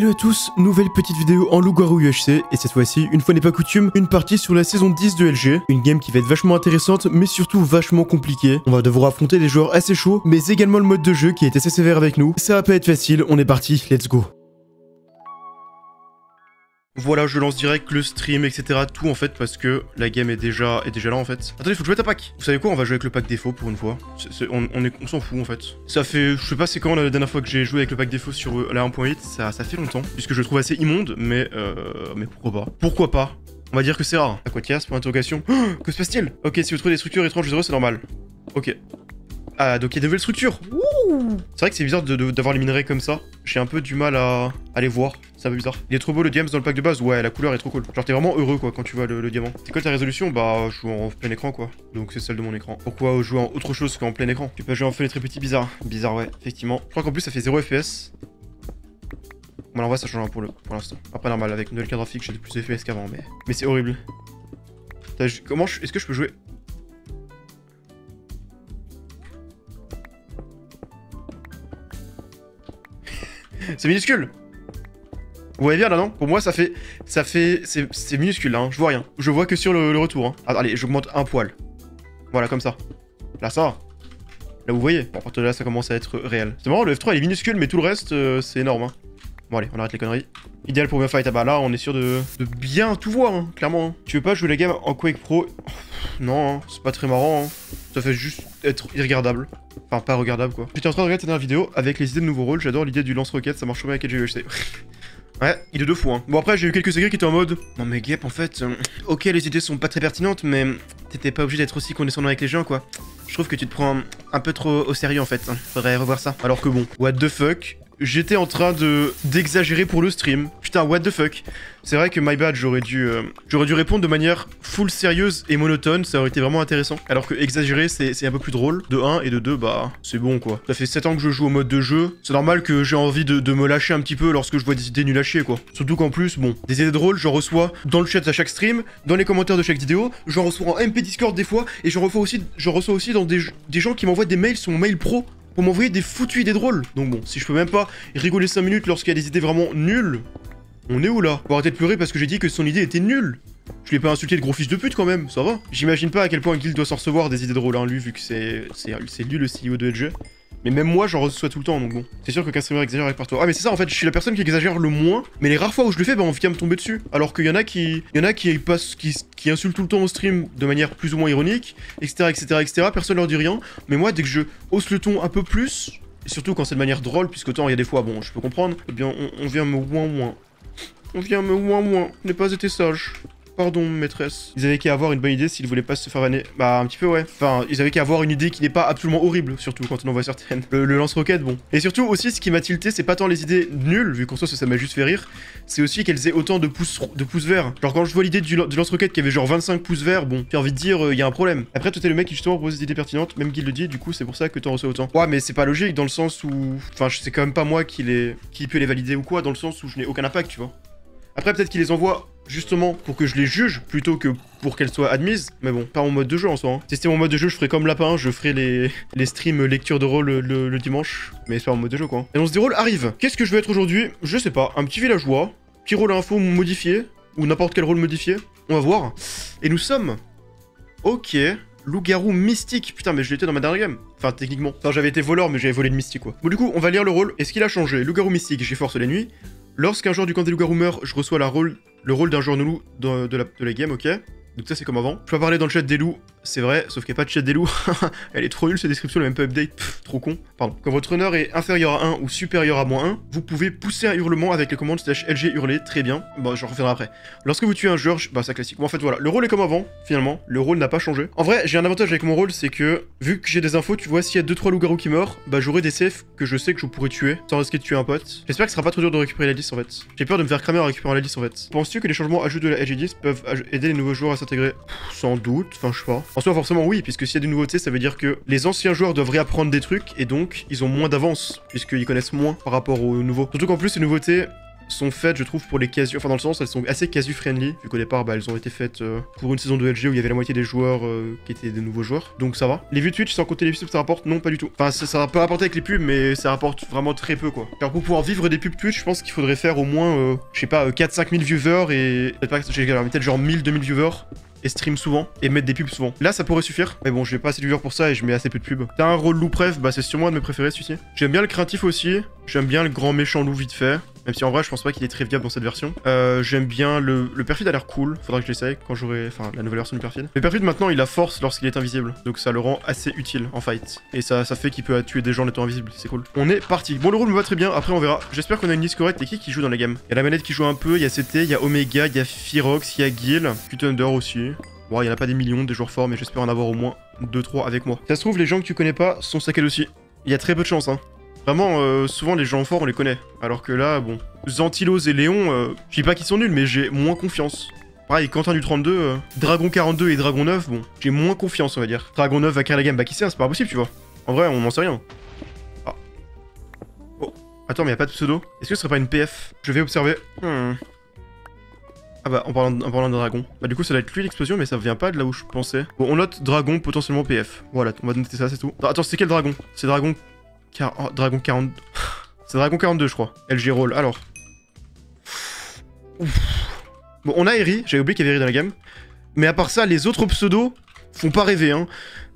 Hello à tous, nouvelle petite vidéo en loup-garou UHC, et cette fois-ci, une fois n'est pas coutume, une partie sur la saison 10 de LG, une game qui va être vachement intéressante, mais surtout vachement compliquée. On va devoir affronter des joueurs assez chauds, mais également le mode de jeu qui est assez sévère avec nous. Ça va pas être facile, on est parti, let's go. Voilà, je lance direct le stream, etc. Tout en fait, parce que la game est déjà là en fait. Attendez, faut que je mette un pack. Vous savez quoi, on va jouer avec le pack défaut pour une fois. On s'en fout en fait. Ça fait, je sais pas c'est quand la dernière fois que j'ai joué avec le pack défaut sur la 1.8, ça fait longtemps. Puisque je le trouve assez immonde, mais pourquoi pas. Pourquoi pas. On va dire que c'est rare. À quoi casse pour interrogation. Oh, que se passe-t-il? Ok, si vous trouvez des structures étranges heureux, c'est normal. Ok. Ah, donc il y a de nouvelles structures. C'est vrai que c'est bizarre d'avoir les minerais comme ça. J'ai un peu du mal à les voir. C'est un peu bizarre. Il est trop beau le diamant dans le pack de base. Ouais, la couleur est trop cool. Genre t'es vraiment heureux quoi quand tu vois le diamant. C'est quoi ta résolution? Bah, je joue en plein écran quoi. Donc c'est celle de mon écran. Pourquoi jouer en autre chose qu'en plein écran? Tu peux jouer en fenêtre très petit, bizarre. Bizarre, ouais, effectivement. Je crois qu'en plus ça fait 0 FPS. Bon, en vrai ça change pour l'instant. Après normal, avec une nouvelle carte graphique, j'ai de plus de FPS qu'avant, mais c'est horrible. Comment est-ce que je peux jouer? C'est minuscule. Vous voyez bien là non? Pour moi c'est minuscule là, hein. Je vois rien. Je vois que sur le retour. Hein. Ah, allez, j'augmente un poil. Voilà, comme ça. Là ça va. Là vous voyez. Bon, à partir de là ça commence à être réel. C'est marrant, le F3 il est minuscule mais tout le reste c'est énorme. Hein. Bon allez, on arrête les conneries. Idéal pour bien fight. Ah bah là on est sûr de bien tout voir, hein, clairement. Hein. Tu veux pas jouer la game en Quake Pro? Non, hein, c'est pas très marrant. Hein. Ça fait juste être irregardable. Enfin, pas regardable quoi. J'étais en train de regarder ta dernière vidéo avec les idées de nouveaux rôles. J'adore l'idée du lance-roquette, ça marche bien avec LGUHC. Ouais, il est 2 fois. Hein. Bon, après, j'ai eu quelques écrits qui étaient en mode. Non, mais Gep, en fait. Ok, les idées sont pas très pertinentes, mais t'étais pas obligé d'être aussi condescendant avec les gens quoi. Je trouve que tu te prends un peu trop au sérieux en fait. Hein. Faudrait revoir ça. Alors que bon, what the fuck. J'étais en train d'exagérer pour le stream. Putain, what the fuck. C'est vrai que my bad, j'aurais dû répondre de manière full sérieuse et monotone, ça aurait été vraiment intéressant. Alors que exagérer, c'est un peu plus drôle. De 1 et de 2, bah, c'est bon quoi. Ça fait 7 ans que je joue au mode de jeu. C'est normal que j'ai envie de me lâcher un petit peu lorsque je vois des idées nulles à chier quoi. Surtout qu'en plus, bon, des idées drôles, j'en reçois dans le chat à chaque stream, dans les commentaires de chaque vidéo, j'en reçois en MP Discord des fois, et j'en reçois aussi dans des gens qui m'envoient des mails sur mon mail pro. Pour m'envoyer des foutues idées drôles. Donc bon, si je peux même pas rigoler 5 minutes lorsqu'il y a des idées vraiment nulles, on est où là? Faut arrêter de pleurer parce que j'ai dit que son idée était nulle. Je l'ai pas insulté de gros fils de pute quand même, ça va. J'imagine pas à quel point Guild doit s'en recevoir des idées drôles, hein, lui, vu que c'est lui le CEO de LG. Mais même moi, j'en reçois tout le temps, donc bon. C'est sûr que qu'un streamer exagère avec partout. Ah, mais c'est ça, en fait, je suis la personne qui exagère le moins. Mais les rares fois où je le fais, bah, on vient me tomber dessus. Alors qu'il y en a qui insultent tout le temps au stream de manière plus ou moins ironique, etc., etc., etc. Personne leur dit rien. Mais moi, dès que je hausse le ton un peu plus, et surtout quand c'est de manière drôle, puisque autant il y a des fois, bon, je peux comprendre, eh bien, on vient me ouin. On vient me ouin. N'ai pas été sage. Pardon, maîtresse. Ils avaient qu'à avoir une bonne idée s'ils voulaient pas se faire vanner. Bah, un petit peu, ouais. Enfin, ils avaient qu'à avoir une idée qui n'est pas absolument horrible, surtout quand on en voit certaines. Le lance-roquette, bon. Et surtout, aussi, ce qui m'a tilté, c'est pas tant les idées nulles, vu qu'en soi, ça m'a juste fait rire, c'est aussi qu'elles aient autant de pouces verts. Genre, quand je vois l'idée du lance-roquette qui avait genre 25 pouces verts, bon, j'ai envie de dire, il y a un problème. Après, toi, t'es le mec qui justement propose des idées pertinentes, même qu'il le dit, du coup, c'est pour ça que t'en reçois autant. Ouais, mais c'est pas logique dans le sens où. Enfin, c'est quand même pas moi qui peut les valider ou quoi, dans le sens où je n'ai aucun impact, tu vois. Après, peut-être qu'il les envoie justement pour que je les juge plutôt que pour qu'elles soient admises. Mais bon, pas en mode de jeu en soi. Hein. Si c'était mon mode de jeu, je ferais comme Lapin, je ferais les streams lecture de rôle le dimanche. Mais c'est pas en mode de jeu quoi. Et on se déroule, arrive. Qu'est-ce que je vais être aujourd'hui? Je sais pas. Un petit villageois, petit rôle info modifié, ou n'importe quel rôle modifié. On va voir. Et nous sommes. Ok. Loup-garou mystique. Putain, mais je l'étais dans ma dernière game. Enfin, techniquement. Enfin, j'avais été voleur, mais j'avais volé de mystique quoi. Bon, du coup, on va lire le rôle. Est-ce qu'il a changé? Loup-garou mystique, j'ai force la nuit. Lorsqu'un joueur du camp des loups-garous meurt, je reçois le rôle d'un joueur loup de la game, ok. Donc ça c'est comme avant. Je peux parler dans le chat des loups, c'est vrai, sauf qu'il n'y a pas de chat des loups. Elle est trop nulle cette description, elle est même pas update. Pff, trop con. Pardon. Quand votre honneur est inférieur à 1 ou supérieur à -1, vous pouvez pousser un hurlement avec les commandes /LG hurler, très bien. Bon, j'en reviendrai après. Lorsque vous tuez un joueur, bah c'est classique. Bon en fait voilà, le rôle est comme avant, finalement. Le rôle n'a pas changé. En vrai, j'ai un avantage avec mon rôle, c'est que, vu que j'ai des infos, tu vois, s'il y a 2-3 loups-garous qui meurent, bah j'aurai des safes que je sais que je pourrais tuer, sans risquer de tuer un pote. J'espère que ce sera pas trop dur de récupérer la liste en fait. J'ai peur de me faire cramer en récupérant la liste en fait. Penses-tu que les changements ajoutés de la LG10 peuvent aider les nouveaux joueurs à s'intégrer? Sans doute, enfin je sais pas. En soi forcément oui, puisque s'il y a des nouveautés, ça veut dire que les anciens joueurs doivent réapprendre des trucs, et donc ils ont moins d'avance, puisqu'ils connaissent moins par rapport aux nouveaux. Surtout qu'en plus les nouveautés sont faites, je trouve, pour les casu. Enfin, dans le sens, elles sont assez casu-friendly. Vu qu'au départ, bah, elles ont été faites pour une saison de LG où il y avait la moitié des joueurs qui étaient des nouveaux joueurs. Donc ça va. Les vues Twitch, sans compter les pubs, ça rapporte? Non, pas du tout. Enfin, ça peut rapporter avec les pubs, mais ça rapporte vraiment très peu, quoi. Car pour pouvoir vivre des pubs Twitch, je pense qu'il faudrait faire au moins, je sais pas, 4-5 000 viewers et. Peut-être genre 1000-2000 viewers. Et stream souvent, et mettre des pubs souvent. Là, ça pourrait suffire, mais bon, j'ai pas assez de viewers pour ça et je mets assez peu de pubs. T'as un rôle loup pref, bah c'est sûrement un de mes préférés celui-ci. J'aime bien le craintif aussi, j'aime bien le grand méchant loup vite fait, même si en vrai, je pense pas qu'il est très viable dans cette version. J'aime bien le perfide a l'air cool, faudra que je l'essaye quand j'aurai, enfin, la nouvelle version du perfide. Le perfide maintenant, il a force lorsqu'il est invisible, donc ça le rend assez utile en fight. Et ça fait qu'il peut tuer des gens en étant invisible, c'est cool. On est parti. Bon, le rôle me va très bien, après on verra. J'espère qu'on a une liste correcte. Et qui joue dans la game? Il y a la manette qui joue un peu, il y a CT, il y a Omega, il y a Firox, il y a Gil, Thunder aussi. Bon, il y en a pas des millions, des joueurs forts, mais j'espère en avoir au moins 2-3 avec moi. Ça se trouve, les gens que tu connais pas sont saccades aussi. Il y a très peu de chance, hein. Vraiment, souvent les gens forts, on les connaît. Alors que là, bon, Zantilos et Léon, je dis pas qu'ils sont nuls, mais j'ai moins confiance. Pareil, Quentin du 32, Dragon 42 et Dragon 9, bon, j'ai moins confiance, on va dire. Dragon 9 va créer la game, bah qui sait, hein, c'est pas possible, tu vois. En vrai, on n'en sait rien. Ah. Oh, attends, mais y a pas de pseudo. Est-ce que ce serait pas une PF? Je vais observer. Ah bah, en parlant de dragon. Bah du coup, ça doit être lui l'explosion, mais ça vient pas de là où je pensais. Bon, on note dragon, potentiellement PF. Voilà, on va noter ça, c'est tout. Attends, c'est quel dragon? C'est dragon... dragon 40... c'est dragon 42, je crois. LG roll, alors. Ouf. Bon, on a Eri, j'avais oublié qu'il y avait Eri dans la gamme. Mais à part ça, les autres pseudos font pas rêver, hein.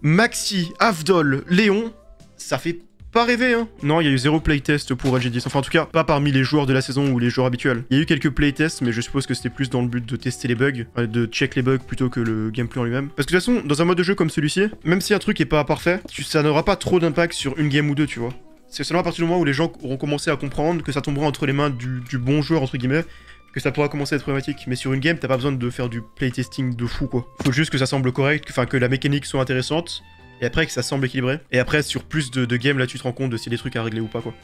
Maxi, Avdol, Léon, ça fait pas rêver, hein. Non, il y a eu 0 playtest pour LG10. Enfin, en tout cas, pas parmi les joueurs de la saison ou les joueurs habituels. Il y a eu quelques playtests, mais je suppose que c'était plus dans le but de tester les bugs, de check les bugs plutôt que le gameplay en lui-même. Parce que de toute façon, dans un mode de jeu comme celui-ci, même si un truc est pas parfait, ça n'aura pas trop d'impact sur une game ou deux, tu vois. C'est seulement à partir du moment où les gens auront commencé à comprendre que ça tombera entre les mains du bon joueur, entre guillemets, que ça pourra commencer à être problématique. Mais sur une game, t'as pas besoin de faire du playtesting de fou, quoi. Faut juste que ça semble correct, enfin que la mécanique soit intéressante. Et après que ça semble équilibré. Et après sur plus de games là tu te rends compte de s'il y a des trucs à régler ou pas quoi.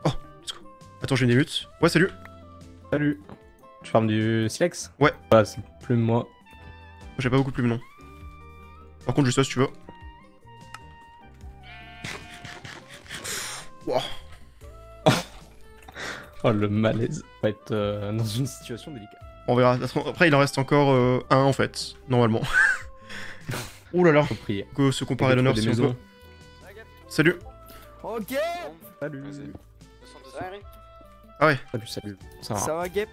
Oh, let's go. Attends, j'ai une émute. Ouais, salut. Salut. Tu farmes du Silex? Ouais. Voilà, c'est plume moi. J'ai pas beaucoup de plumes non. Par contre juste ça si tu veux. Wow. Oh le malaise. On va être dans une situation délicate. On verra. Après il en reste encore un en fait, normalement. Ouh là là. Faut prier. Que se comparer à l'honneur si on peut. Salut. Ok. Salut. Ah ouais. Salut. Ça va, Gep?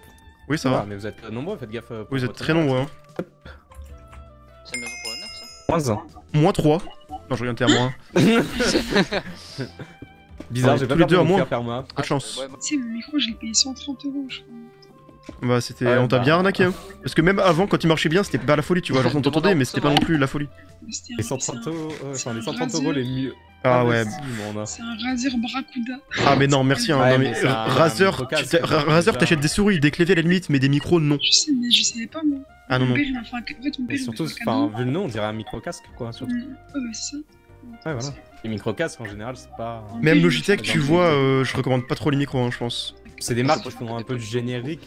Oui ça va. Mais vous êtes nombreux, faites gaffe. Oui, vous êtes très nombreux hein. C'est une maison pour l'honneur ça? Moins 1. Moins 3. Non, je reviens à moins 1. Bizarre, Ouais, j'ai tous pas les peur deux de à me moi. faire faire moi. Pas de chance. Ouais, Tu sais, mon micro, je l'ai payé 130 €, je crois. Bah c'était... Ouais, on t'a bah. bien arnaqué hein. Parce que même avant quand il marchait bien c'était pas la folie tu vois. Genre on t'entendait mais c'était pas non plus la folie. C'était Les un- 130 c'est un- euros, c'est les un 130 Razer. € les mieux. Ah ouais. Si, on a. C'est un Razer Bracuda. Ah mais non merci hein. Ouais, Non, mais mais c'est un Razer, micro-casque, Razer déjà. t'achètes des souris, des claviers à la limite mais des micros non. Je sais, mais je savais pas, moi. Ah non Mon non. père, il m'a fait un... En fait, mon Et père, il surtout, m'a fait un enfin, cadeau. vu le nom, on dirait un micro-casque quoi. Surtout. Ouais, bah, c'est ça. Ouais, voilà. Les micro-casques en général, c'est pas. Même Oui, Logitech oui. tu vois je recommande pas trop les micros hein, je pense. C'est des marques qui font un peu du générique.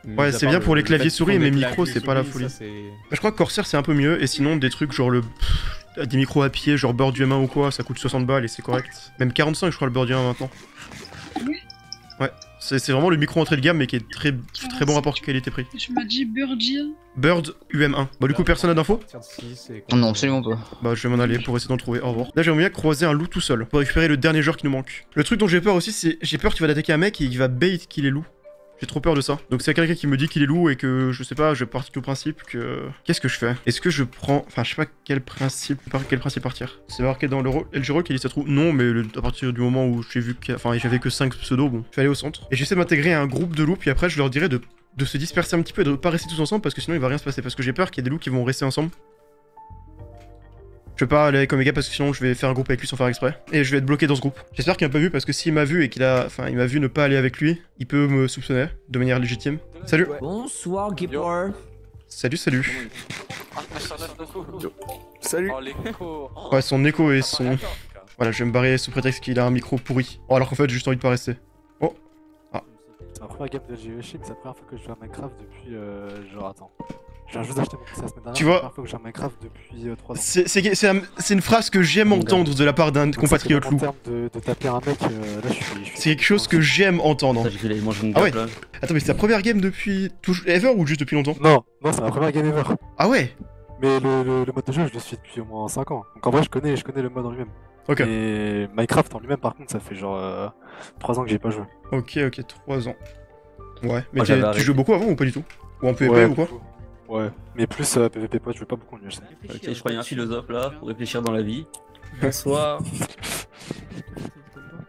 Ouais, Mis à c'est part bien pour les le claviers fait qu'ils souris, font mais des micro, claviers c'est pas la souris, folie. ça, c'est- Je crois que Corsair c'est un peu mieux et sinon des trucs genre des micros à pied genre beurre du M1 ou quoi ça coûte 60 balles et c'est correct. Même 45 je crois le beurre du M1 maintenant. Oui. Ouais, c'est vraiment le micro entrée de gamme mais qui est très bon rapport qualité-prix. Tu m'as dit Birdie. Bird UM1. Bah du coup personne n'a d'infos? Non, absolument pas. Bah je vais m'en aller pour essayer d'en trouver, au revoir. Là j'aimerais bien croiser un loup tout seul, pour récupérer le dernier joueur qui nous manque. Le truc dont j'ai peur aussi c'est, j'ai peur qu'il va attaquer un mec et il va bait qu'il est loup. J'ai trop peur de ça. Donc c'est quelqu'un qui me dit qu'il est loup et que je sais pas, je pars du principe que... Qu'est-ce que je fais? Est-ce que je prends... Enfin je sais pas quel principe partir. C'est marqué dans le rôle, LG Roll qu'il ça trouve... Non mais à partir du moment où j'ai vu que... Enfin j'avais que 5 pseudos, bon. Je vais aller au centre. Et j'essaie de m'intégrer à un groupe de loups puis après je leur dirai de se disperser un petit peu et de pas rester tous ensemble parce que sinon il va rien se passer. Parce que j'ai peur qu'il y ait des loups qui vont rester ensemble. Je peux pas aller avec Omega parce que sinon je vais faire un groupe avec lui sans faire exprès. Et je vais être bloqué dans ce groupe. J'espère qu'il m'a pas vu parce que s'il m'a vu et qu'il a... Enfin il m'a vu ne pas aller avec lui, il peut me soupçonner de manière légitime. Salut. Bonsoir, Gipper. Salut, salut. Ah, machin d'un coup. Salut. Oh, l'écho. Ouais, son écho et son... Voilà, je vais me barrer sous prétexte qu'il a un micro pourri. Oh, alors qu'en fait, j'ai juste envie de pas rester. Oh. C'est la première game de GeoShim, c'est la première fois que je joue à Minecraft depuis genre attends. Je viens juste d'acheter mon PC la semaine dernière. Tu vois, c'est la première fois que j'ai un Minecraft depuis 3 ans. C'est une phrase que j'aime entendre de la part d'un Donc ça, compatriote c'est loup. En termes de taper un mec, là je suis. C'est quelque chose que j'aime entendre. J'ai qu'il allait manger une Ah ouais. grappe, là. Attends, mais c'est ta première game depuis toujours ever ou juste depuis longtemps? Non, c'est ma première game ever. Ah ouais. Mais le mode de jeu, je le suis depuis au moins 5 ans. Donc en vrai, je connais le mode en lui-même. Ok. Et Minecraft en lui-même, par contre, ça fait genre 3 ans que j'ai pas joué. Ok, 3 ans. Ouais, mais Moi, j'avais tu arrêté. joues beaucoup avant ou pas du tout? Ou en PvP Ouais, ou quoi? beaucoup. Ouais, mais plus PvP pote, je joue pas beaucoup en UHC. Ok, je crois qu'il y a un philosophe là pour réfléchir dans la vie. Bonsoir.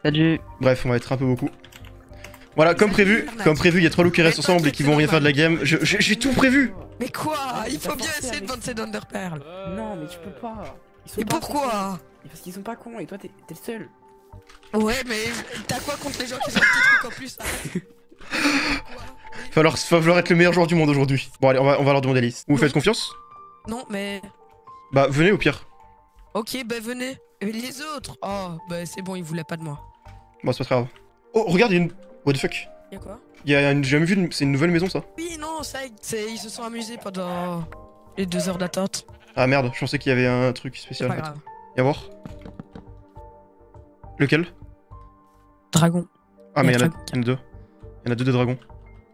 Salut. Bref, on va être un peu beaucoup. Voilà, comme prévu, il y a 3 loups qui restent ensemble et qui vont rien faire de la game. J'ai tout prévu. Mais quoi? Il faut bien essayer de vendre ces Dunderpearls. Non, mais tu peux pas. Ils sont Et pas pourquoi? cons. Parce qu'ils sont pas cons et toi t'es le seul. Ouais, mais t'as quoi contre les gens qui ont des petits trucs en plus? Va falloir être le meilleur joueur du monde aujourd'hui. Bon allez, on va leur demander la liste. Vous faites confiance? Non, mais... Bah venez au pire. Ok, bah venez. Et les autres? Oh, bah c'est bon, ils voulaient pas de moi. Bon, c'est pas très grave. Oh, regarde, il y a une... What the fuck? Y'a quoi? J'ai jamais vu, c'est une nouvelle maison ça? Oui, non, ça, ils se sont amusés pendant les 2 heures d'attente. Ah merde, je pensais qu'il y avait un truc C'est spécial. pas grave. Y'a voir. Lequel? Dragon. Ah mais il y en Dragon. a deux. Il y en a deux de dragons.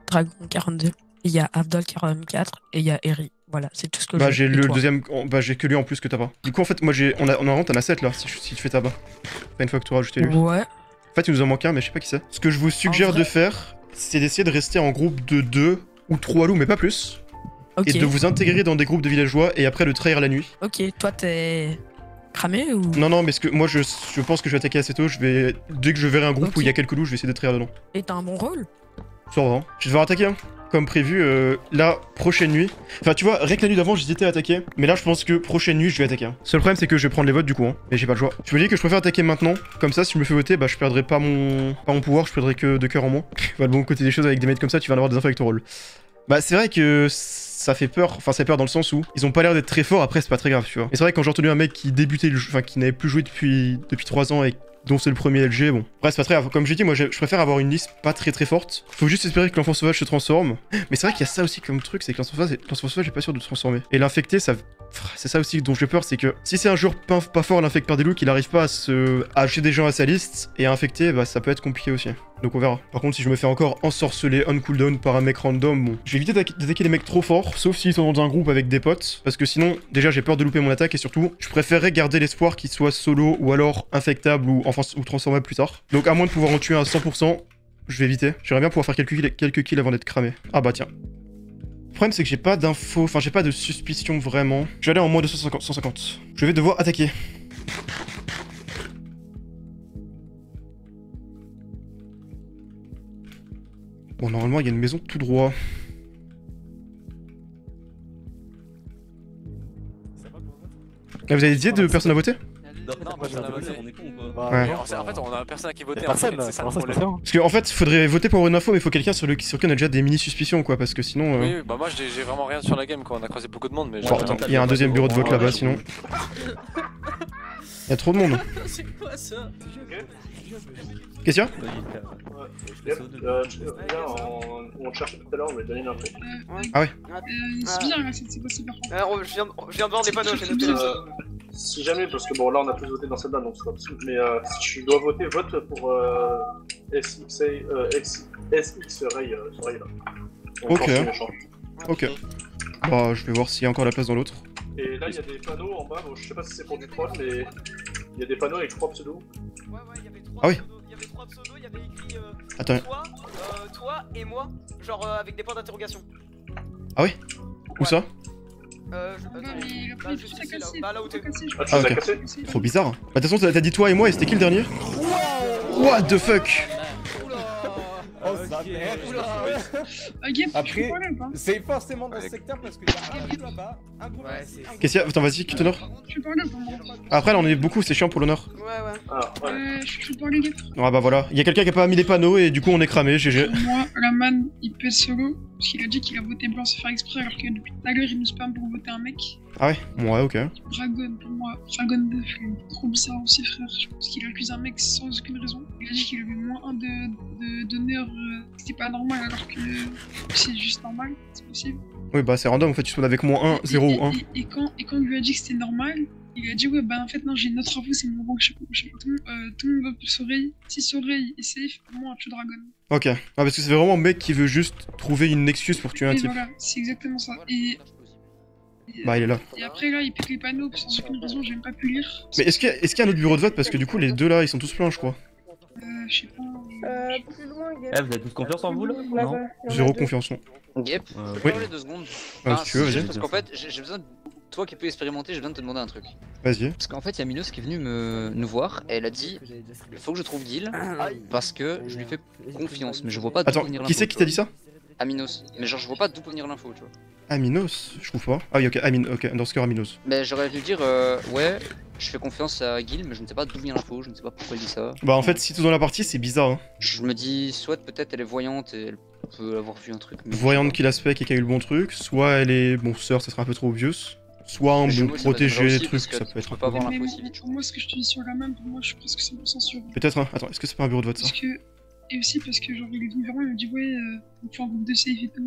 Dragon 42. Il y a Abdol 44 et il y a Eri. Voilà, c'est tout ce que Bah j'ai. j'ai Et le toi? deuxième, bah j'ai que lui en plus que t'as pas. Du coup en fait moi normalement t'en as 7 là si tu fais tabac. Pas une fois que tu auras ajouté lui. Ouais. En fait il nous en manque un mais je sais pas qui c'est. Ce que je vous suggère vrai de faire, c'est d'essayer de rester en groupe de 2 ou 3 loups mais pas plus. Ok. Et de vous intégrer dans des groupes de villageois et après de trahir la nuit. Ok, toi t'es cramé ou? Non mais ce que moi je pense que je vais attaquer assez tôt, dès que je verrai un groupe Ok. où il y a quelques loups, je vais essayer de trahir dedans. Et t'as un bon rôle? Ça va, hein. Je vais devoir attaquer, hein. Comme prévu, la prochaine nuit. Enfin, tu vois, rien que la nuit d'avant, j'hésitais à attaquer. Mais là, je pense que prochaine nuit, je vais attaquer. Hein. Seul problème, c'est que je vais prendre les votes du coup, hein. Mais j'ai pas le choix. Je me dis que je préfère attaquer maintenant. Comme ça, si je me fais voter, bah, je perdrai pas mon pouvoir, je perdrai que 2 cœurs en moins. Bah, le bon côté des choses, avec des mates comme ça, tu vas en avoir des infos avec ton rôle. Bah, c'est vrai que ça fait peur. Enfin, ça fait peur dans le sens où ils ont pas l'air d'être très forts. Après, c'est pas très grave, tu vois. Et c'est vrai que quand j'ai entendu un mec qui débutait le jeu, enfin, qui n'avait plus joué depuis 3 ans et dont c'est le premier LG, bon. Bref, c'est pas très grave. Comme j'ai dit, moi je préfère avoir une liste pas très forte. Faut juste espérer que l'enfant sauvage se transforme. Mais c'est vrai qu'il y a ça aussi comme truc, c'est que l'enfant sauvage est pas sûr de se transformer. Et l'infecté, ça... c'est ça aussi dont j'ai peur, c'est que si c'est un joueur pas fort, l'infecte par des loups, qu'il arrive pas à ajouter des gens à sa liste et à infecter, bah ça peut être compliqué aussi. Donc on verra. Par contre, si je me fais encore ensorceler on cooldown par un mec random, bon. Je vais éviter d'attaquer les mecs trop forts, sauf s'ils sont dans un groupe avec des potes. Parce que sinon, déjà j'ai peur de louper mon attaque et surtout, je préférerais garder l'espoir qu'il soit solo ou alors infectable ou transformable plus tard. Donc à moins de pouvoir en tuer à 100%, je vais éviter. J'aimerais bien pouvoir faire quelques kills avant d'être cramé. Ah bah tiens. Le problème c'est que j'ai pas d'infos, enfin j'ai pas de suspicion vraiment. Je vais aller en moins de 150. Je vais devoir attaquer. Bon, normalement, il y a une maison tout droit. Ah, vous avez des idées de personnes à voter? Non, moi, j'ai on a un voté, peu- on est con ou Bah, quoi? Ouais. non, En fait, on a personne à qui voter. Y'a personne en là, fait, c'est ça comment le ça se problème. passe? Parce qu'en fait, faudrait voter pour une info, mais il faut quelqu'un sur qui on a déjà des mini-suspicions, quoi, parce que sinon... Oui, bah moi j'ai vraiment rien sur la game quoi, on a croisé beaucoup de monde mais Bon, il y a un deuxième bureau de vote là-bas, sinon... Il y a trop de monde. C'est quoi ça? Qu'est-ce qu'il y a? On cherche tout à l'heure, on va donner une info. C'est bien, là, c'est possible par contre. Je viens de voir des panneaux, j'ai noté les Si jamais, parce que bon là on a plus voté dans cette date donc c'est pas possible, mais si tu dois voter, vote pour SX Ray là. On Ok. pense que méchant. Ok. Bah, je vais voir s'il y a encore la place dans l'autre. Et là il y a des panneaux en bas, bon, je sais pas si c'est pour du troll, mais il y a des panneaux avec 3 pseudos. Ouais, il y avait 3 Ah oui. pseudos, il y avait 3 pseudos, il y avait écrit Attends. toi et moi, genre avec des points d'interrogation. Où ça? Non, mais le Bah, prix juste tout a ici, là, cassé. bah, là où t'es. Cassé, je Ah, tu Ah, les as ok. cassés? Trop bizarre. Bah, de toute façon, t'as dit toi et moi, et c'était qui le dernier? What the fuck? Oh, ça merde. Gap, Après- tu peux parler ou pas? C'est forcément dans ce secteur parce qu'il y a un groupe là-bas, un groupe ici, un Qu'est-ce qu'il y a? Attends, vas-y, quitte l'honneur. Tu peux parler ou pas, moi? Après, là, on est beaucoup, c'est chiant pour l'honneur. Ouais, ouais. Ah, ouais. Je peux parler, Gap. Ah bah voilà. Il y a quelqu'un qui a pas mis les panneaux, et du coup, on est cramé, GG. Moi, la man, il peut solo. Parce qu'il a dit qu'il a voté blanc sans faire exprès, alors que depuis tout à l'heure, il nous spam pour voter un mec. Ah ouais? Ouais, ok. Dragon, pour moi, Dragon 2, trop bizarre aussi, frère. Je pense qu'il accuse un mec sans aucune raison. Il a dit qu'il avait moins 1 d'honneur, c'était pas normal, alors que c'est juste normal, c'est possible. Oui, bah c'est random, en fait, tu spawns avec moins 1, 0 ou 1. Et quand on lui a dit que c'était normal, il a dit ouais, bah en fait, non, j'ai une autre info, c'est mon rank, je sais pas, tout le monde va pour Soreil. Si Soreil est safe, pour moi, on tue Dragon. Ok. Ah, parce que c'est vraiment un mec qui veut juste trouver une excuse pour tuer un Et type. voilà, c'est exactement ça. Et Bah, il est là. Et après, là, il pique les panneaux sans aucune raison, j'ai même pas pu lire. Mais est-ce qu'il y a un autre bureau de vote? Parce que du coup, les deux là, ils sont tous pleins, je crois. Je sais pas. Plus loin, Gap. Eh, vous avez tous confiance en vous là? Non. Là-bas, il y en a Zéro deux. confiance. Non. Gep, Oui. je peux parler 2 secondes. Ah, si tu veux, juste vas-y. parce qu'en fait, j'ai besoin de toi qui peux expérimenter, j'ai besoin de te demander un truc. Vas-y. Parce qu'en fait, il y a Minos qui est venu nous voir et elle a dit il faut que je trouve Gil parce que je lui fais confiance, mais je vois pas d'où Attends, peut venir l'info. qui c'est qui t'a dit ça? Aminos. Mais genre, je vois pas d'où peut venir l'info, tu vois. Aminos? Je trouve pas. Ah oui, ok, ok, dans ce cas, Aminos. Mais j'aurais dû dire ouais, je fais confiance à Gil, mais je ne sais pas d'où vient l'info, je ne sais pas pourquoi il dit ça. Bah, en fait, si tu es dans la partie, c'est bizarre. Hein. Je me dis soit peut-être elle est voyante et elle peut avoir vu un truc. Mais Voyante qui la spec et qui a eu le bon truc, soit elle est bon sœur, ça serait un peu trop obvious. Soit un bon protégé, truc, ça peut être un peu. avoir Mais l'info aussi vite. pour moi, ce que je te dis sur la main, pour moi, je suis presque 100% sûr. Peut-être, hein. Attends, est-ce que c'est pas un bureau de vote ça? Parce que. Et aussi parce que, genre, il est venu vers moi, il m'a dit ouais, on fait un groupe de safe et tout,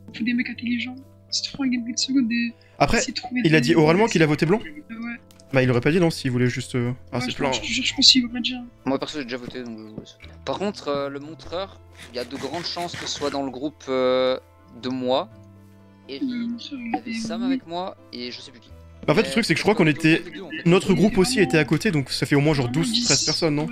on fait des mecs intelligents. C'est trop un gameplay de seconde et. Après, il a dit oralement qu'il a voté blanc? Ouais. Bah, il aurait pas dit non s'il voulait juste. Ah, Ouais, c'est je plein. pense- je pense qu'il aurait dit. Moi perso j'ai déjà voté donc je vous laisse. Par contre le montreur, il y a de grandes chances que ce soit dans le groupe de moi. Et il y avait Sam avec moi et je sais plus qui. Bah, en fait, le truc, c'est que je crois qu'on était. Notre groupe aussi était à côté, donc ça fait au moins genre 12-13 personnes, non?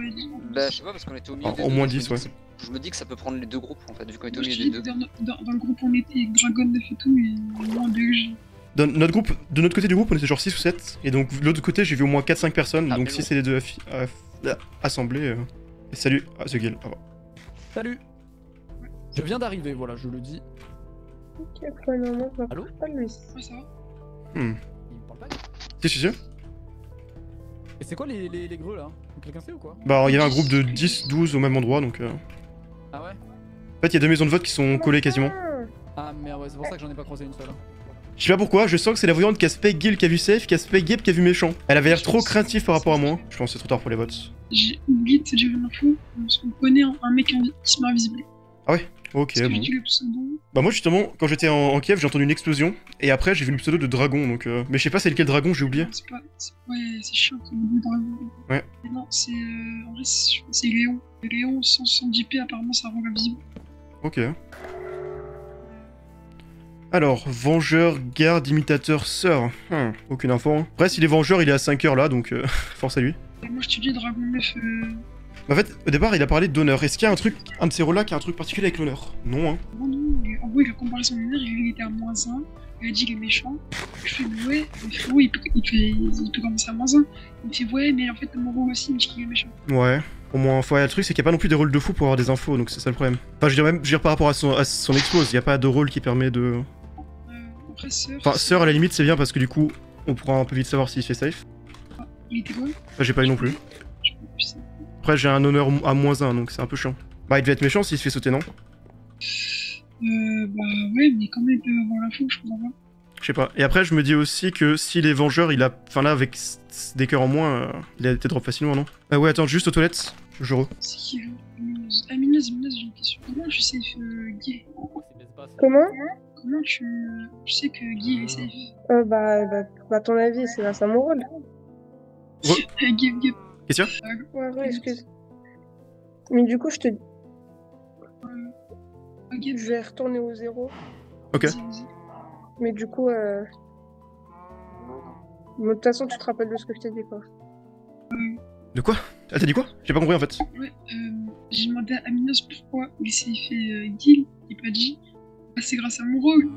Bah je sais pas parce qu'on était au milieu des Au deux, moins donc je me 10, dis ouais. que je me dis que ça peut prendre les deux groupes en fait, vu qu'on était au Moi, je te milieu dis, des deux. dans le groupe, on était avec Dragon 9 et tout, et moins BG. Dans notre groupe, de notre côté du groupe, on était genre 6 ou 7. Et donc, de l'autre côté, j'ai vu au moins 4-5 personnes. Ah, donc, mais si bon. c'est les deux assemblés. Et salut, ah, The Guild. Salut. Je viens d'arriver, voilà, je le dis. Ok, pour le moment, je Allô? m'approche pas de lui. Ouais, ça va. Il me parle pas. Si, si, si. Et c'est quoi les greux là? Quelqu'un sait ou quoi? Bah, il y avait un groupe de 10-12 au même endroit, donc. Ah ouais? En fait, il y a deux maisons de vote qui sont collées quasiment. Ah merde, ouais, c'est pour ça que j'en ai pas croisé une seule. Je sais pas pourquoi, je sens que c'est la voyante qui a spec Guild qui a vu safe, qui a spec Gep qui a vu méchant. Elle avait l'air trop craintive par rapport à moi. Je pense que c'est trop tard pour les votes. J'ai oublié de te dire une info. On connaît un mec qui se met invisible. Ah ouais? Ok, Parce que bon. j'ai dit le pseudo. Bah moi justement, quand j'étais en Kiev, j'ai entendu une explosion, et après j'ai vu le pseudo de dragon, donc mais je sais pas c'est lequel dragon, j'ai oublié. Ouais, c'est chiant comme le dragon. Ouais. Mais non, c'est. En vrai, c'est Léon. Et Léon, sans JP, apparemment, ça rend invisible. Ok. Alors, vengeur, garde, imitateur, sœur. Aucune info. Hein. Après, s'il est vengeur, il est à 5h là, donc force à lui. Et moi, je te dis, Dragon 9. Bah, en fait, au départ, il a parlé d'honneur. Est-ce qu'il y a un de ces rôles-là qui a un truc particulier avec l'honneur? Non, hein. Non, en gros, il a comparé son honneur, il était à -1. Il a dit qu'il est méchant. Je fais, mais ouais, mais frérot, il peut commencer à -1. Il me fait, ouais, mais en fait, mon rôle aussi, il me dit qu'il est méchant. Ouais. Au moins, enfin, le truc, c'est qu'il n'y a pas non plus des rôles de fou pour avoir des infos, donc c'est ça le problème. Enfin, je veux dire par rapport à son expose, il n'y a pas de rôle qui permet de. Après, sœur. Enfin, sœur, à la limite, c'est bien parce que du coup, on pourra un peu vite savoir s'il se fait safe. Il était quoi? Enfin, j'ai pas eu non plus. Après, j'ai un honneur à -1, donc c'est un peu chiant. Bah, il devait être méchant s'il se fait sauter, non? Bah ouais, mais quand même, il peut avoir l'info, je comprends pas. Je sais pas. Et après, je me dis aussi que s'il est vengeur, il a. Enfin, là, avec des cœurs en moins, il a été drop facilement, non? Ah ouais, attends, juste aux toilettes. Je re. C'est qui là? Aminaz, j'ai une question. Comment tu sais Guy? Comment? Comment tu sais que Guy est safe? Bah, ton avis, c'est grâce à mon rôle. Guy. Question? Ouais, excuse. Mais du coup, je te. Je vais retourner au 0. Ok. Mais du coup, de toute façon, tu te rappelles de ce que je t'ai dit, quoi. De quoi? Ah, t'as dit quoi? J'ai pas compris en fait. Ouais, j'ai demandé à Aminos pourquoi il s'est fait Guil, il m'a dit bah, c'est grâce à mon rôle.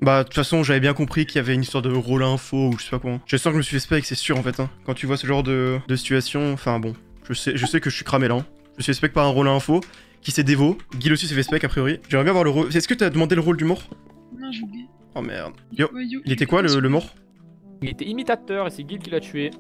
Bah, de toute façon, j'avais bien compris qu'il y avait une histoire de rôle info ou je sais pas quoi. Je sens que je me suis fait spec, c'est sûr en fait. Hein. Quand tu vois ce genre de situation, enfin bon, je sais que je suis cramé là. Hein. Je me suis fait spec par un rôle info qui s'est dévo. Guil aussi s'est fait spec a priori. J'aimerais bien voir le rôle. Est-ce que t'as demandé le rôle du mort? Non, j'ai oublié. Oh merde. Yo, Ouais, yo, il était quoi le mort? Il était imitateur et c'est Guil qui l'a tué.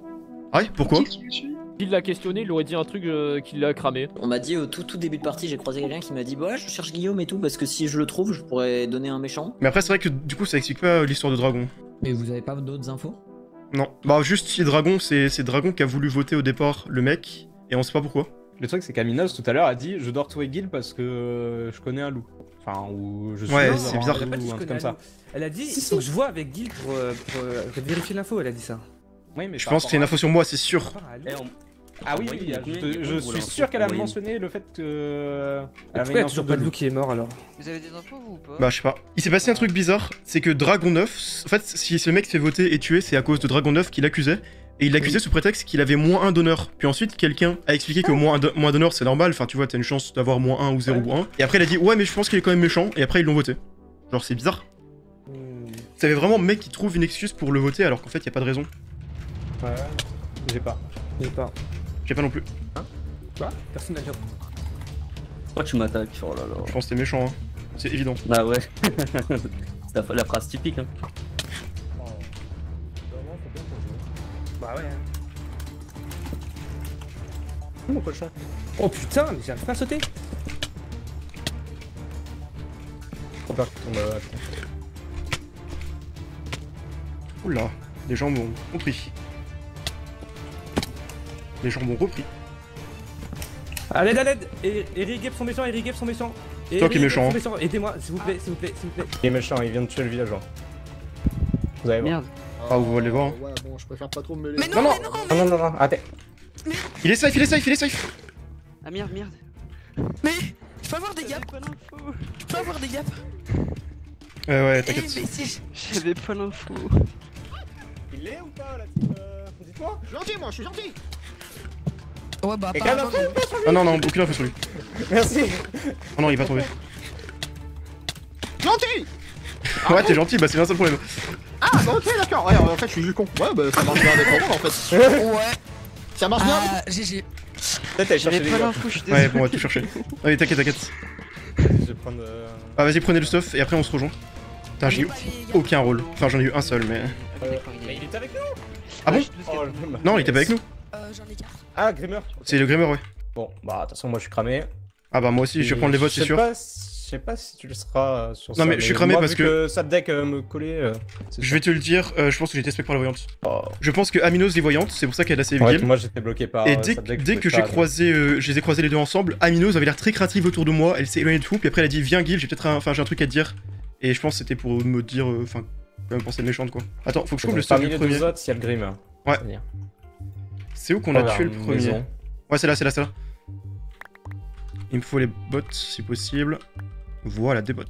Ah ouais, pourquoi? Qui l'a tué? S'il l'a questionné, il aurait dit un truc qu'il l'a cramé. On m'a dit au tout début de partie, j'ai croisé quelqu'un qui m'a dit bah ouais, je cherche Guillaume et tout parce que si je le trouve, je pourrais donner un méchant. Mais après, c'est vrai que du coup, ça explique pas l'histoire de Dragon. Mais vous avez pas d'autres infos? Non. Bah, juste si Dragon, c'est Dragon qui a voulu voter au départ le mec, et on sait pas pourquoi. Le truc, c'est qu'Aminos tout à l'heure a dit je dois retrouver Guil parce que je connais un loup. Enfin, ou je suis. Ouais, dans c'est un bizarre. loup, Elle a pas dit un je truc connais comme ça. un loup. Elle a dit il faut que je vois avec Guil pour vérifier l'info, elle a dit ça. Oui, mais Je pense que c'est une info sur moi, c'est sûr. Ah oui, oui, je suis sûr qu'elle a mentionné le fait que. Pourquoi il y a toujours pas de loup qui est mort alors? Vous avez des infos vous ou pas? Bah, je sais pas. Il s'est passé un truc bizarre, c'est que Dragon 9, en fait, si ce mec se fait voter et tuer, c'est à cause de Dragon 9 qu'il accusait. Et il l'accusait sous prétexte qu'il avait -1 d'honneur. Puis ensuite, quelqu'un a expliqué que moins d'honneur c'est normal, enfin tu vois, t'as une chance d'avoir -1 ou 0 ou 1. Et après, il a dit ouais, mais je pense qu'il est quand même méchant, et après, ils l'ont voté. Genre, c'est bizarre. Ça fait vraiment mec qui trouve une excuse pour le voter alors qu'en fait, y a pas de raison. Ouais, j'ai pas. J'ai pas. J'ai pas non plus. Quoi? Personne n'a dit. Pourquoi tu m'attaques? Oh là là. Je pense que t'es méchant, hein. C'est évident. Bah ouais. C'est la phrase typique, hein. Bah ouais. Oh mon cochon. Oh putain, mais j'arrive pas à sauter. Trop peur qu'il tombe. Oula, les gens m'ont compris. Les gens m'ont repris. À l'aide, à l'aide. Eric Gap sont méchants, Eric Gap sont méchants. Toi qui es méchant. Aidez-moi, s'il vous plaît, s'il vous plaît, s'il vous plaît. Il est méchant, il vient de tuer le villageois. Vous allez voir. Merde. Ah, vous allez voir. Ouais, bon, je préfère pas trop me mêler. Mais non, mais non, Non, attends. Il est safe, il est safe, il est safe. Ah merde. mais je peux avoir des gaps. Je peux avoir des gaps. Ouais, Eh, t'inquiète. mais si. J'avais pas l'info. Il est ou pas la team dites-moi. Je suis gentil, moi, je suis gentil. Ouais, bah, Et apparemment, Ah non, aucune info sur lui. Merci. Oh non, il est pas tombé. Gentil. Ouais, t'es gentil, bah c'est bien ça le problème. Ah, bah ok, d'accord. Ouais, en fait, je suis juste con. Ouais, bah ça marche bien indépendant en fait. Ouais. Ça marche bien. Ah, GG. Peut-être aller chercher J'avais les pas gars. l'info, je suis Ouais, désolé. bon, on va tout chercher. Allez, t'inquiète. Je vais prendre. Ah, vas-y, prenez le stuff et après on se rejoint. Putain, j'ai eu aucun rôle. Enfin, j'en ai eu un seul, mais. Mais il était avec nous. Ah bon? Oh, Non, il était pas avec nous. J'en ai 4. Ah, Grimmer. C'est le Grimmer, ouais. Bon, bah, de toute façon, moi je suis cramé. Ah bah, moi aussi, je vais prendre les votes, c'est sûr. Je sais pas si tu le seras sur ça. Non, mais je suis cramé moi, parce vu que ça deck me collait. Je vais te le dire, je pense que j'ai été spec par la voyante. Je pense que Aminos est voyante, c'est pour ça qu'elle a save Ouais, game. moi j'étais bloqué par. Et dès que j'ai croisé, je les ai croisés les deux ensemble, Aminos avait l'air très créative autour de moi, elle s'est éloignée de tout, puis après elle a dit viens Guil, j'ai peut-être j'ai un truc à te dire. Et je pense que c'était pour me dire, enfin, quand même penser méchante quoi. Attends, faut que je trouve le stuff du premier. Parmi les deux autres, il y a le Grimmer. Ouais. C'est où qu'on a tué le premier? Ouais, c'est là. Il me faut les bots si possible. Voilà, des bots.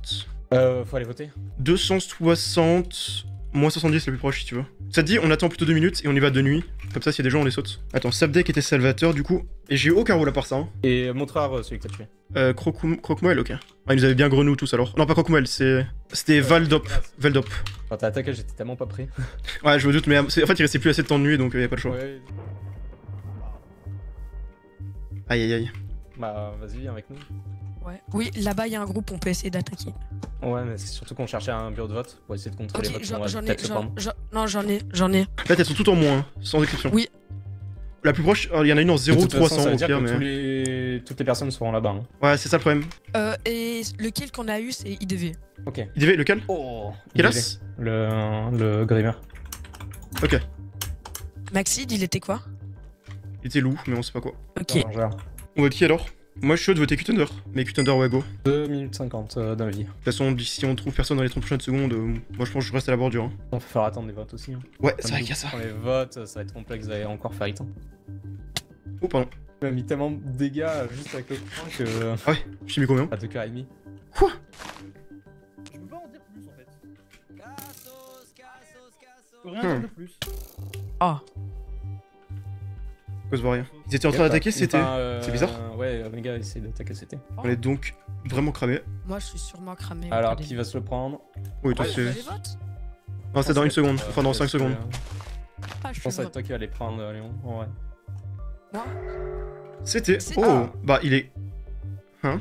Faut aller voter. 260, moins 70 le plus proche si tu veux. Ça te dit, on attend plutôt 2 minutes et on y va de nuit. Comme ça, s'il y a des gens, on les saute. Attends, Sabdeck était salvateur du coup. Et j'ai eu aucun rôle à part ça. Hein. Et montreur, celui que t'as tué. Croque-moelle, ok. Ah, il nous avait bien grenou tous alors. Non, pas Croque-moelle, c'était Valdop. Valdop. Quand t'as attaqué, j'étais tellement pas pris. Ouais, je me doute, mais en fait, il restait plus assez de temps de nuit donc y a pas le choix. Ouais. Aïe. Bah, vas-y, viens avec nous. Ouais. Oui, là-bas, il y a un groupe, on peut essayer d'attaquer. Ouais, mais c'est surtout qu'on cherchait un bureau de vote pour essayer de contrôler les votes. Non, j'en ai. En fait, elles sont toutes en moins, hein, sans exception. Oui. La plus proche, il y en a une en 0,300 au pire, mais. Toutes les personnes seront là-bas. Hein. Ouais, c'est ça le problème. Et le kill qu'on a eu, c'est IDV. Ok. IDV, lequel? Oh. Quel as? Le Grimmer. Ok. Maxid, il était quoi? Il était loup, mais on sait pas quoi. Ok. On vote qui alors? Moi je suis chaud de voter Qtender, mais Qtender ouais go. 2 minutes 50 d'invie. De toute façon, si on trouve personne dans les 30 prochaines secondes, moi je pense que je reste à la bordure. Hein. On va faire attendre les votes aussi. Hein. Ouais, c'est vrai qu'il y a ça. Pour les votes, ça va être complexe d'aller encore fight. Hein. Oh pardon. Il m'a mis tellement de dégâts juste avec le point que... Ah ouais, j'ai mis combien? À 2 k et demi. Quoi? Je peux pas en dire plus en fait. Je peux rien dire de plus. Ah. Pourquoi se voit rien? Ils étaient en train d'attaquer, c'était... C'est bizarre. Ouais, Omega essaie d'attaquer, c'était. On est donc vraiment cramé. Moi, je suis sûrement cramé. Alors, qui va se le prendre? Oui, toi c'est... Les votes? Non, c'est dans une seconde, enfin dans 5 secondes. Ah, Je pense que ça va être toi qui vas les prendre, Léon. Ouais. Moi? C'était... Oh, bah il est... Hein?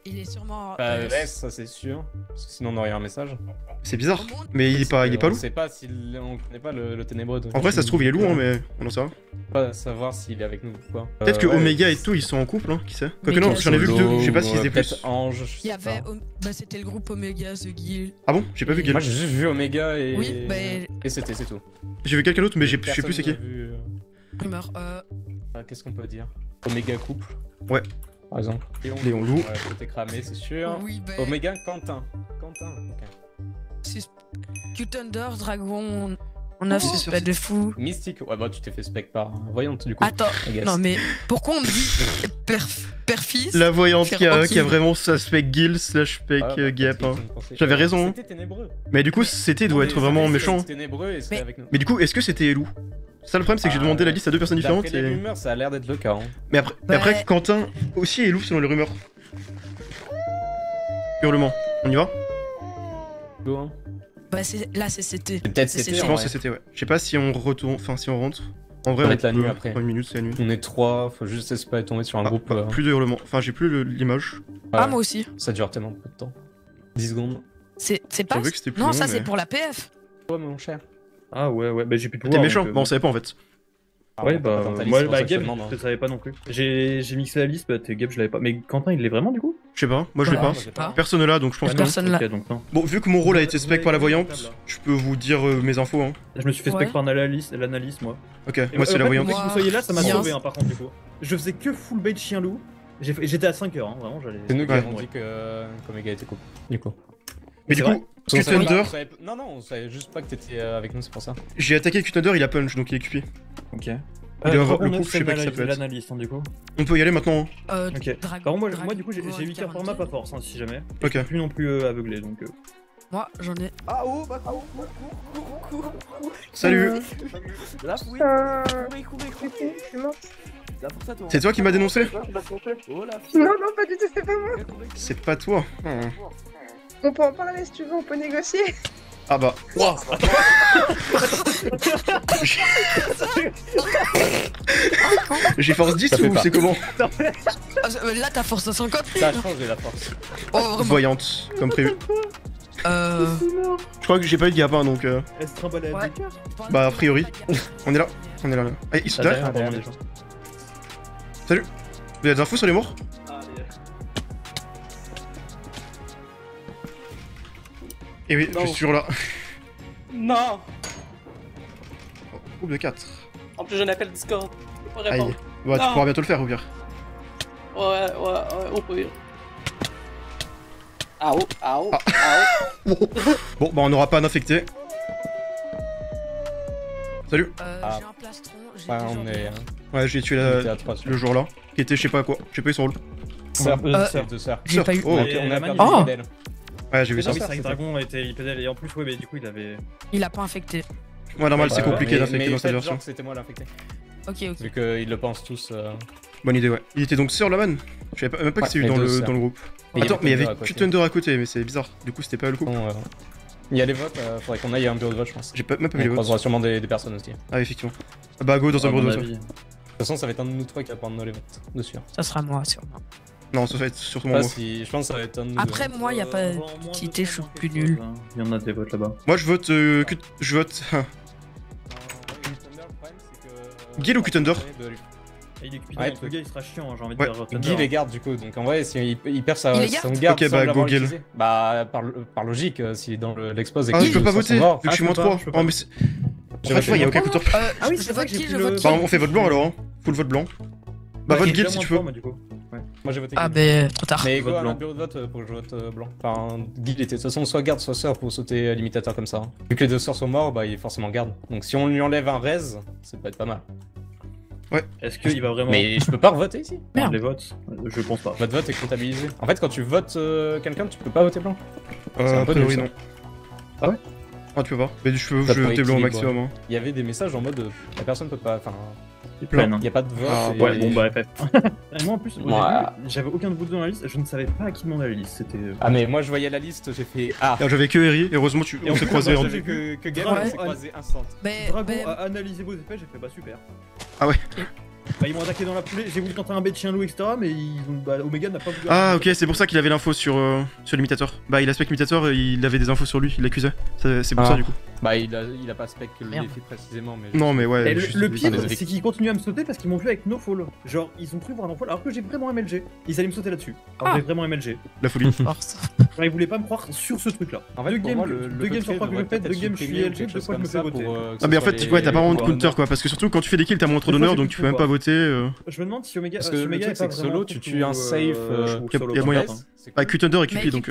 Il est sûrement... Bah, laisse, ça c'est sûr. Parce que sinon on aurait eu un message. C'est bizarre. Mais il est pas On loup. sait pas on connaît pas le ténébreux. Donc En vrai, ça se trouve, il est loup, hein, mais on en sait rien. Pas savoir s'il est avec nous ou quoi. Peut-être que ouais, Omega et tout, ils sont en couple, hein, qui sait. Quoique non, Omega, j'en ai vu que deux, je sais pas s'ils étaient peut-être plus. Ange, je Il y sais avait. pas. Bah, c'était le groupe Omega, The Guild. Ah bon? J'ai pas vu Et- Gil. Moi j'ai juste vu Omega et. Oui, bah. Et c'était, c'est tout. J'ai vu quelqu'un d'autre, mais je sais plus Personne c'est qui. n'a vu, Rumeur. Qu'est-ce qu'on peut dire? Omega couple. Ouais. Par exemple. Léon Loup. Ouais, c'était cramé, c'est sûr. Oui, bah. Omega, Quentin. Quentin, ok. Q-Thunder, Dragon. On a c'est sûr, suspect de fou. Mystique, ouais, bah tu t'es fait spec par Voyante du coup. Attends, I guess. non mais pourquoi on me dit père-fils? La voyante qui a aucune- vraiment sa spec Gil slash spec Ah, bah, Gap. parce hein. qu'ils ont pensé- J'avais raison. hein. C'était ténébreux. Mais du coup, c'était doit être vraiment méchant. C'était ténébreux et c'était avec nous. Mais du coup, est-ce que c'était Loup? Ça, le problème, c'est que j'ai demandé la liste à deux personnes différentes. D'après les Et... rumeurs, ça a l'air d'être le cas. Hein. Mais après, Quentin aussi est loup selon les rumeurs. Hurlement. On y va? Go, hein. Bah là c'était. Peut-être C'est- c'était. Je en pense vrai. que c'était, ouais. Je sais pas si on retourne, enfin si on rentre. En vrai, Ça va on être la peut- nuit après. Dans une minute, c'est la nuit. On est 3, faut juste espérer tomber sur un groupe. Plus de hurlements. Enfin, j'ai plus l'image. Ah, moi aussi. Ça dure tellement peu de temps. 10 secondes. C'est pas. J'avoue que c'était plus Non, long, ça c'est mais- pour la PF. Ouais, mon cher. Ah ouais, bah j'ai plus de T'es pouvoir. méchant? donc, Bah, on savait pas en fait. Ouais, bah, moi, bah, Gab, Game, je savais pas non plus. J'ai mixé la liste, bah, Gab, je l'avais pas. Mais Quentin, il l'est vraiment du coup? Je sais pas, moi je l'ai Ouais, pas. je sais pas. Personne là, donc je pense Ah que non, Personne là. ok, donc non. Bon, vu que mon rôle a été Vous spec par la avez voyante, portable, là. je peux vous dire mes infos. Hein. Je me suis fait spec Ouais. par l'analyse, moi. Ok, Et moi c'est la en fait, voyante. le fait que vous soyez là, ça m'a Moi, sauvé, hein, par contre, du coup. Je faisais que full bait chien loup. J'étais à 5 heures, hein, vraiment, j'allais. C'est nous qui Ouais. avons dit qu'Omega était couple. Du coup. Mais du C'est coup, Q-Thunder, Non, non, on savait juste pas que t'étais avec nous, c'est pour ça. j'ai attaqué Q-Thunder, il a punch, donc il est QP. Ok. Il doit avoir le coup, je sais pas qui ça peut être. l'analyse, hein, du coup. On peut y aller maintenant. Hein. Ok. Dragon- Par contre, moi, Dragon- du coup, j'ai mis cœur par map à force, hein, si jamais. Ok. Je suis plus non plus aveuglé, donc. Moi j'en ai. Ah oh, bah cours. Salut. Là, oui. Courez, Je suis morte. là pour ça, toi. C'est toi qui m'as dénoncé? Oh la Non, non, pas du tout, c'est pas moi. C'est pas toi. On peut en parler si tu veux, on peut négocier. Ah bah. J'ai force 10 Ça fait ou pas. c'est comment? Là t'as force à 50 Ça a 000. changé la force. Oh vraiment. Voyante, comme prévu. Je Je crois que j'ai pas eu de gapin donc. Elle se trimballe à Ouais. des cœurs. Bah, a priori. On est là. On est là. Allez, ils sont Ah, derrière. derrière, les gens. Salut. Vous avez des infos sur les morts? Et oui, je suis toujours là. Non. Groupe de 4. En plus, j'ai un appel Discord. Je peux pas Aïe. répondre. Bah, tu Non. pourras bientôt le faire, au pire. Ouais, au pire. Ah oh, ah oh, Ah. ah oh. Bon, bah, on n'aura pas d'infecté. Salut. Ah. J'ai un plastron. J'ai Ouais, des on jambes. est. Ouais, j'ai tué On était à trois, le jour-là. Qui était, je sais pas quoi. J'ai pas eu son rôle. Sœur, sœur. deux sœurs. J'ai pas eu. Oh, On a ok. on a perdu Oh. d'elle. Ouais, j'ai vu ça. Ah oui, c'est vrai que Dragon était IPDL et en plus, ouais, mais du coup, il avait. Il a pas infecté. Ouais, normal, c'est Ouais, compliqué mais- d'infecter mais dans cette faites version. genre que c'était moi l'infecté. Ok, ok. Vu qu'ils le pensent tous. Bonne idée, ouais. Il était donc sur la man. Je savais même pas que Ouais, c'était eu les dans deux le, sœurs. dans le groupe. Et Attends, mais il y Thunder avait à côté. Q-Thunder à côté, mais c'est bizarre. Du coup, c'était pas le coup. Bon, il y a les votes, faudrait qu'on aille à un bureau de vote, je pense. J'ai même pas vu On les votes. croisera sûrement des personnes aussi. De Ah, effectivement. Ah bah, go dans un bureau de vote. toute façon, ça va être un de nous trois qui va prendre les votes, de sûr. Ça sera moi sûrement. Non, ça va être surtout Pas moi. si... Je pense que ça va être un de nous Après moi y a pas d'utilité, je suis plus nul. Il y en a des votes là-bas. Moi, je vote. Je vote. Gil ou Q-Thunder? Et il est cupidé, Ouais, donc le gars il sera chiant, hein, j'ai envie de Ouais. dire. Thunder. Guy les garde du coup, donc en vrai, si il perd sa, Il les son garde garde, Ok, sans bah, l'avoir go Gil. utilisé. Bah, par logique, s'il est dans l'expose et Ah, qu'il je peux pas sort son voter, mort. vu que je suis je moins peux pas, 3. je peux pas. Oh, mais c'est. J'ai En fait, il y a aucun coup de Ah oui, je c'est vrai vote que j'ai qui, pris je le. vote qui. Bah, on fait vote blanc alors, hein. Full vote blanc. Bah, vote Gil si tu veux. Moi, du coup. Ouais. Moi j'ai voté Ah Guy. ben trop tard. Mais Vote quoi, blanc. un bureau de vote pour que je vote blanc. Enfin, Guy il était de toute façon soit garde, soit sœur pour sauter limitateur comme ça. Vu que les deux sœurs sont morts, bah il est forcément garde. Donc si on lui enlève un raise, ça peut être pas mal. Est-ce qu'il va vraiment. Mais je peux pas revoter ici. Prendre les votes Je pense pas. Votre vote est comptabilisé. En fait, quand tu votes quelqu'un, tu peux pas voter blanc. C'est un A peu priori, nul, non. Ah ouais? Ah, tu peux pas. Mais je peux Ça peut voter blanc au équilibrer. maximum. Hein. Il y avait des messages en mode la personne peut pas. Enfin, Il plein. il y a pas de vote. Ah, et- Ouais, bon, bah, fait. Et moi en plus, au Ouais. début, j'avais aucun de vous deux dans la liste, je ne savais pas à qui demander la liste. C'était. Ah, mais moi je voyais la liste, j'ai fait Ah. Ah, j'avais que Eri, heureusement Et on en s'est plus, croisés moi, en. j'avais que Game Dragon s'est a- croisé instant. Mais Dragon ben, a analysé vos effets, j'ai fait bah super. Ah ouais. Bah, ils m'ont attaqué dans la foulée, j'ai voulu tenter un bait de chien loup, etc. Mais Omega n'a pas voulu. Ah ok, c'est pour ça qu'il avait l'info sur l'imitateur. Bah il a spec l'imitateur, il avait des infos sur lui, il l'accusait. C'est pour ça du coup. Bah il a pas spec le défi précisément, mais... Non mais ouais... Le pire, c'est qu'ils continuent à me sauter parce qu'ils m'ont vu avec no fall. Genre, ils ont cru voir un no fall alors que j'ai vraiment MLG. Ils allaient me sauter là-dessus. Alors j'ai vraiment MLG. La folie. Genre, ils voulaient pas me croire sur ce truc là. En fait, deux games sur 3 que je fais, 2 games je suis LG, 2 fois je me fais voter. Ah mais en fait, ouais, t'as pas vraiment de counter quoi, parce que surtout quand tu fais des kills, t'as moins trop d'honneur, donc tu peux même pas voter. Je me demande si Omega... Parce que le truc c'est que solo, tu tues un safe... Il y a moyen. Bah Q-Thunder et QP donc...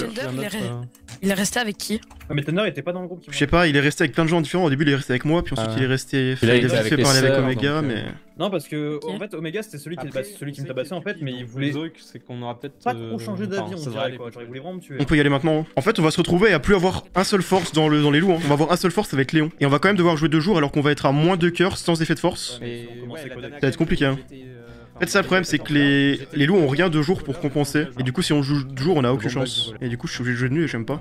Il est resté avec qui? Ah mais Thunder était pas dans le groupe. Je sais pas, il est resté avec plein de gens différents. Au début il est resté avec moi, puis ensuite il est resté... Il a fait parler avec Omega, mais... Non parce que en fait Omega c'était celui qui me tabassait en fait, mais il voulait... Le truc c'est qu'on aura peut-être... Pas trop changer d'avis on dirait quoi, genre il voulait vraiment me tuer. On peut y aller maintenant. En fait on va se retrouver à plus avoir un seul force dans les loups. On va avoir un seul force, ça va être Léon. Et on va quand même devoir jouer 2 jours alors qu'on va être à moins 2 cœurs sans effet de force. Ça va être compliqué hein. En fait ça le problème c'est que les loups ont rien de jour pour compenser. Et du coup si on joue de jour on a aucune chance. Et du coup je suis obligé de jouer de nuit et j'aime pas.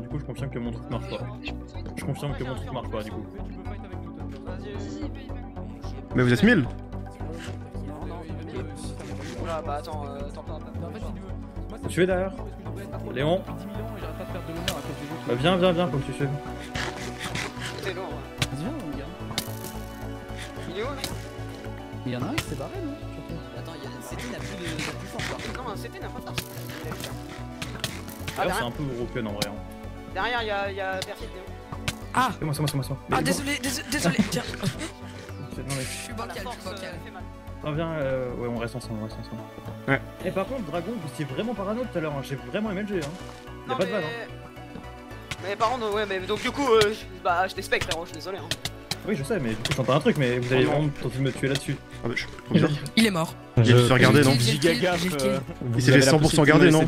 Du coup je confirme que mon truc marche pas. Je confirme que mon truc marche pas du coup. Mais vous êtes 1000 ? Oula, bah attends, Vous suivez derrière Léon. Bah viens, faut que tu suives. C'est lourd. Viens, regarde. Il est où lui? Il y en a un qui s'est barré, non? Attends, CT n'a plus de force par contre. Non, CT n'a pas de force. D'ailleurs c'est un peu broken en vrai. Derrière, il y a Berthier. Ah! C'est moi. Ah désolé, tiens. Non mais... Je suis bancal, Ah viens, ouais on reste ensemble, Ouais. Et par contre Dragon, vous étiez vraiment parano tout à l'heure, hein. J'ai vraiment MLG hein. Y'a pas de vanne hein. Mais par contre, ouais, mais donc du coup, je t'ai spec frérot, je suis désolé hein. Oui je sais, mais du coup j'entends un truc, mais vous allez vraiment tenter de me tuer là-dessus. Ah bah Il est mort. Il s'est fait regarder non? Il s'est fait 100% garder non?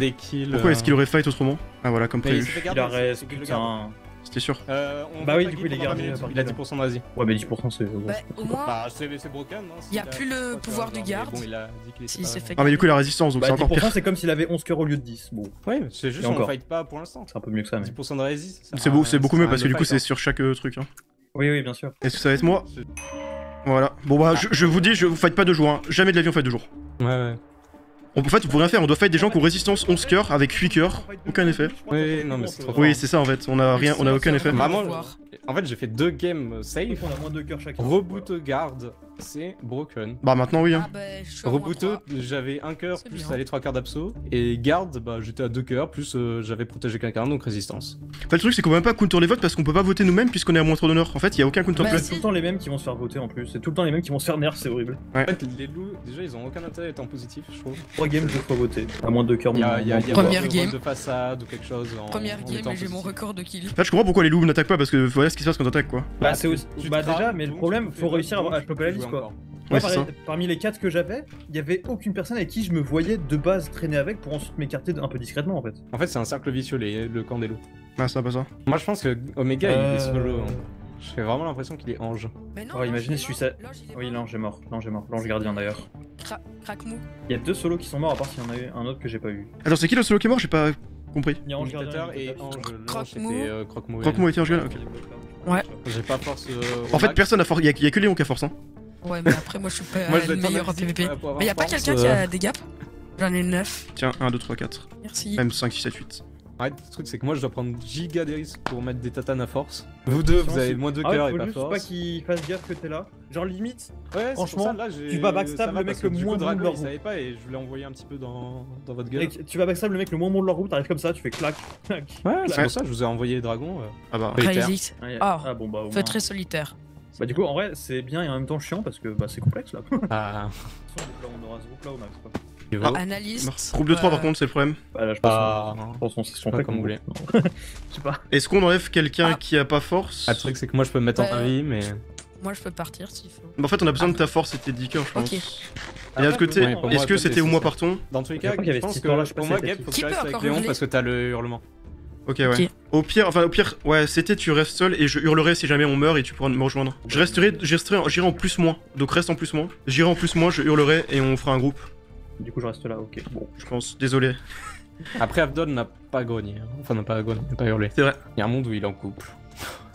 Pourquoi est-ce qu'il aurait fight autrement? Ah voilà comme prévu. Il reste putain... C'était sûr. Bah oui, du coup il est gardé. Il a 10% de résist. Ouais, mais 10% c'est. Bah, au moins. Bah, c'est broken. Il y a plus le pouvoir du garde. Bon, il a dit qu'il était s'est fait. Ah, mais du coup, la résistance, donc c'est encore pire. C'est comme s'il avait 11 cœurs au lieu de 10. Bon. Ouais, c'est juste qu'on fight pas pour l'instant. C'est un peu mieux que ça. 10% de résist. C'est beaucoup mieux parce que du coup, c'est sur chaque truc. Oui, bien sûr. Est-ce que ça va être moi? Voilà. Bon, bah, je vous dis, je vous fight pas 2 jours. Jamais de la vie on fight 2 jours. Ouais. En fait, vous pouvez rien faire, on doit fight des gens qui ont résistance 11 cœurs avec 8 cœurs. Aucun effet. Oui, non, mais c'est trop fort. Oui, c'est ça en fait, on a aucun effet. Vraiment, en fait, j'ai fait 2 games safe. On a moins de cœurs chacun. Reboot garde, c'est broken. Bah, maintenant, oui. Hein. Reboot, j'avais 1 cœur plus les 3 cœurs d'abso. Et garde, bah, j'étais à 2 cœurs plus j'avais protégé quelqu'un, donc résistance. En fait, le truc, c'est qu'on peut même pas counter les votes parce qu'on peut pas voter nous-mêmes puisqu'on est à moins 3 d'honneur. En fait, il y a aucun counter. C'est tout le temps les mêmes qui vont se faire voter en plus. C'est tout le temps les mêmes qui vont se faire nerf, c'est horrible. Ouais. En fait, les loups, déjà, ils ont aucun intérêt à être en positif, je trouve. 3 games, 2 fois voter. À moins de 2 cœurs. Il y a première game de façade ou quelque chose. Première game, et j'ai mon record de kill. Là, je comprends pourquoi les loups n'attaquent pas parce que voilà ce qui se passe quand t'attaques quoi. Bah, c'est aussi. Bah, déjà, mais le problème, faut réussir à choper la liste quoi. Ouais, parmi les 4 que j'avais, il y avait aucune personne avec qui je me voyais de base traîner avec pour ensuite m'écarter un peu discrètement en fait. En fait, c'est un cercle vicieux, le camp des loups. Ah, ça pas ça. Moi, je pense que Omega, il est solo. J'ai vraiment l'impression qu'il est ange. Oh, imaginez si je suis ça. Oui, l'ange est mort. L'ange gardien d'ailleurs. Craque-mou. Il y a 2 solos qui sont morts à part s'il y en a eu un autre que j'ai pas eu. Attends, c'est qui le solo qui est mort? J'ai pas compris. Il y a ange gardien et ange. Croque-mou. Croque-mou. Croque-mou était ange gardien, ok. Ouais. J'ai pas force. En fait, personne a force. Il y a que Léon qui a force, hein. Ouais, mais après, moi je suis pas le meilleur en PvP. Mais y'a pas quelqu'un qui a des gaps? J'en ai 9. Tiens, 1, 2, 3, 4. Merci. Même 5, 6, 7, 8. Ouais, le truc c'est que moi je dois prendre giga des risques pour mettre des tatanes à force. Vous deux, vous avez moins de cœur et pas force. Faut juste pas qu'il fasse gaffe que t'es là. Genre limite, ouais, franchement, tu vas backstab le mec le moins bon de leur route. Je savais pas et je voulais envoyer un petit peu dans votre gueule. Tu vas backstab le mec le moins bon de leur route, t'arrives comme ça, tu fais clac. Ouais, c'est pour ça que je vous ai envoyé Dragon. Ah bah, Résiste. Ah bon bah. Feu très solitaire. Bah du coup en vrai c'est bien et en même temps chiant parce que bah c'est complexe là. Ah. On aura ce groupe là au max quoi. Analyse. Groupe de 3 par contre, c'est le problème. Bah là je pense qu'on s'est trompé comme vous voulez. Je sais pas. Est-ce qu'on enlève quelqu'un qui a pas force? Ah, le truc c'est que moi je peux me mettre en vie mais. Moi je peux partir s'il faut. En fait on a besoin de ta force et tes 10 cœurs je pense. Ok. Et de l'autre côté, est-ce que c'était où moi partons? Dans tous les cas, je pense que pour moi Gab faut que tu restes avec Léon parce que t'as le hurlement. Ok ouais. Au pire, ouais, c'était tu restes seul et je hurlerai si jamais on meurt et tu pourras me rejoindre. J'irai en plus-moins, donc reste en plus-moins. J'irai en plus-moins, je hurlerai et on fera un groupe. Du coup je reste là, ok. Bon, je pense, désolé. Après, Avdol n'a pas grogné. Hein. Enfin, n'a pas grogné, n'a pas hurlé. C'est vrai. Il y a un monde où il est en couple.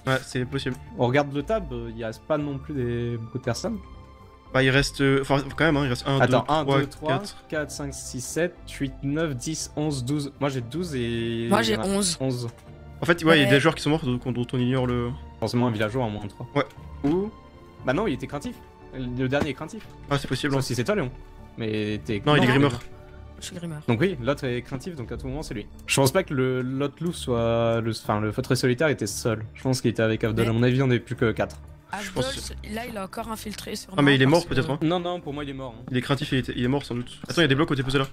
Ouais, c'est possible. On regarde le tab, il y a pas non plus beaucoup de personnes. Bah, il reste. Enfin, quand même, hein, il reste 1, 2, 3, 4, 5, 6, 7, 8, 9, 10, 11, 12. Moi j'ai 12 et. Moi j'ai 11. En fait, ouais, il y a des joueurs qui sont morts dont on ignore le. Forcément, un villageois en moins 3. Ouais. Ou. Bah non, il était craintif. Le dernier est craintif. Ah, c'est possible. Sauf si c'est toi, Léon. Mais t'es. Non, il est Grimmer. Je suis Grimmer. Donc oui, l'autre est craintif, donc à tout moment c'est lui. Je pense pas que l'autre loup soit. Enfin, le feutré solitaire était seul. Je pense qu'il était avec Avdol. À mon avis, on est plus que 4. Avdol, là il a encore infiltré sur. Ah, mais il est mort peut-être, hein. Non, pour moi il est mort. Hein. Il est craintif et il est mort sans doute. Attends, il y a des blocs côté posé là.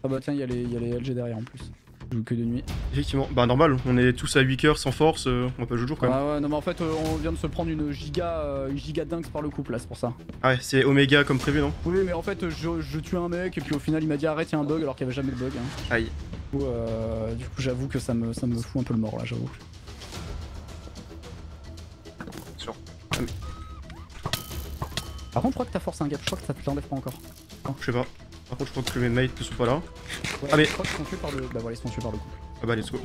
Ah bah tiens, il y a les LG derrière en plus. Je joue que de nuit. Effectivement, bah normal, on est tous à 8 cœurs sans force, on va pas jouer le jour quand même. Ah ouais, non mais en fait on vient de se prendre une giga dingue par le couple là, c'est pour ça. Ah ouais, c'est Omega comme prévu, non? Oui, mais en fait je tue un mec et puis au final il m'a dit arrête, il y a un bug alors qu'il y avait jamais de bug. Hein. Aïe. Du coup j'avoue que ça me fout un peu le mort là, j'avoue. Sûr. Par contre je crois que ta force a un gap, je crois que ça te l'enlève pas encore. Je sais pas. Par contre, je crois que mes mates ne sont pas là. Ouais, ah mais. Je crois qu'ils sont tués par le. Bah voilà, ils sont tués par le couple. Ah bah let's go.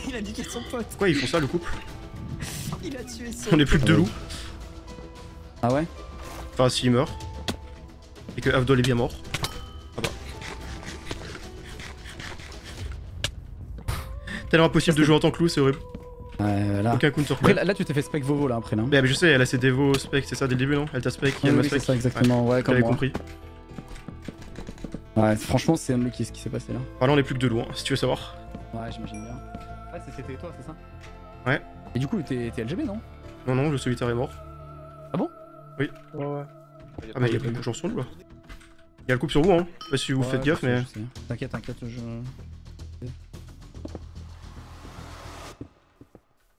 Il a niqué son pote. Pourquoi ils font ça le couple? Il a tué son On est plus que 2 loups. Ah ouais? Enfin s'il meurt. Et que Avdol est bien mort. Ah bah. Tellement impossible de jouer en tant que loup, c'est horrible. Ouais, là. Aucun counter. Après, là tu t'es fait spec Vovo là après, non? Mais je sais, elle a ses dévos spec, c'est ça dès le début, non? Elle t'a spec, ouais, elle m'a oui, spec. c'est ça exactement, ouais, comme j'avais moi. compris. Ouais, franchement, c'est unlucky ce qui s'est passé là. Ah là, on est plus que 2 loups, hein, si tu veux savoir. Ouais, j'imagine bien. Ouais, c'était toi, c'est ça? Ouais. Et du coup, t'es LGB, non? Non, le solitaire est mort. Ah bon? Oui. Ouais. Ah, mais il y a beaucoup de gens sur nous là. Il y a le couple sur vous, hein. Je sais pas si vous faites gaffe, mais. T'inquiète, je.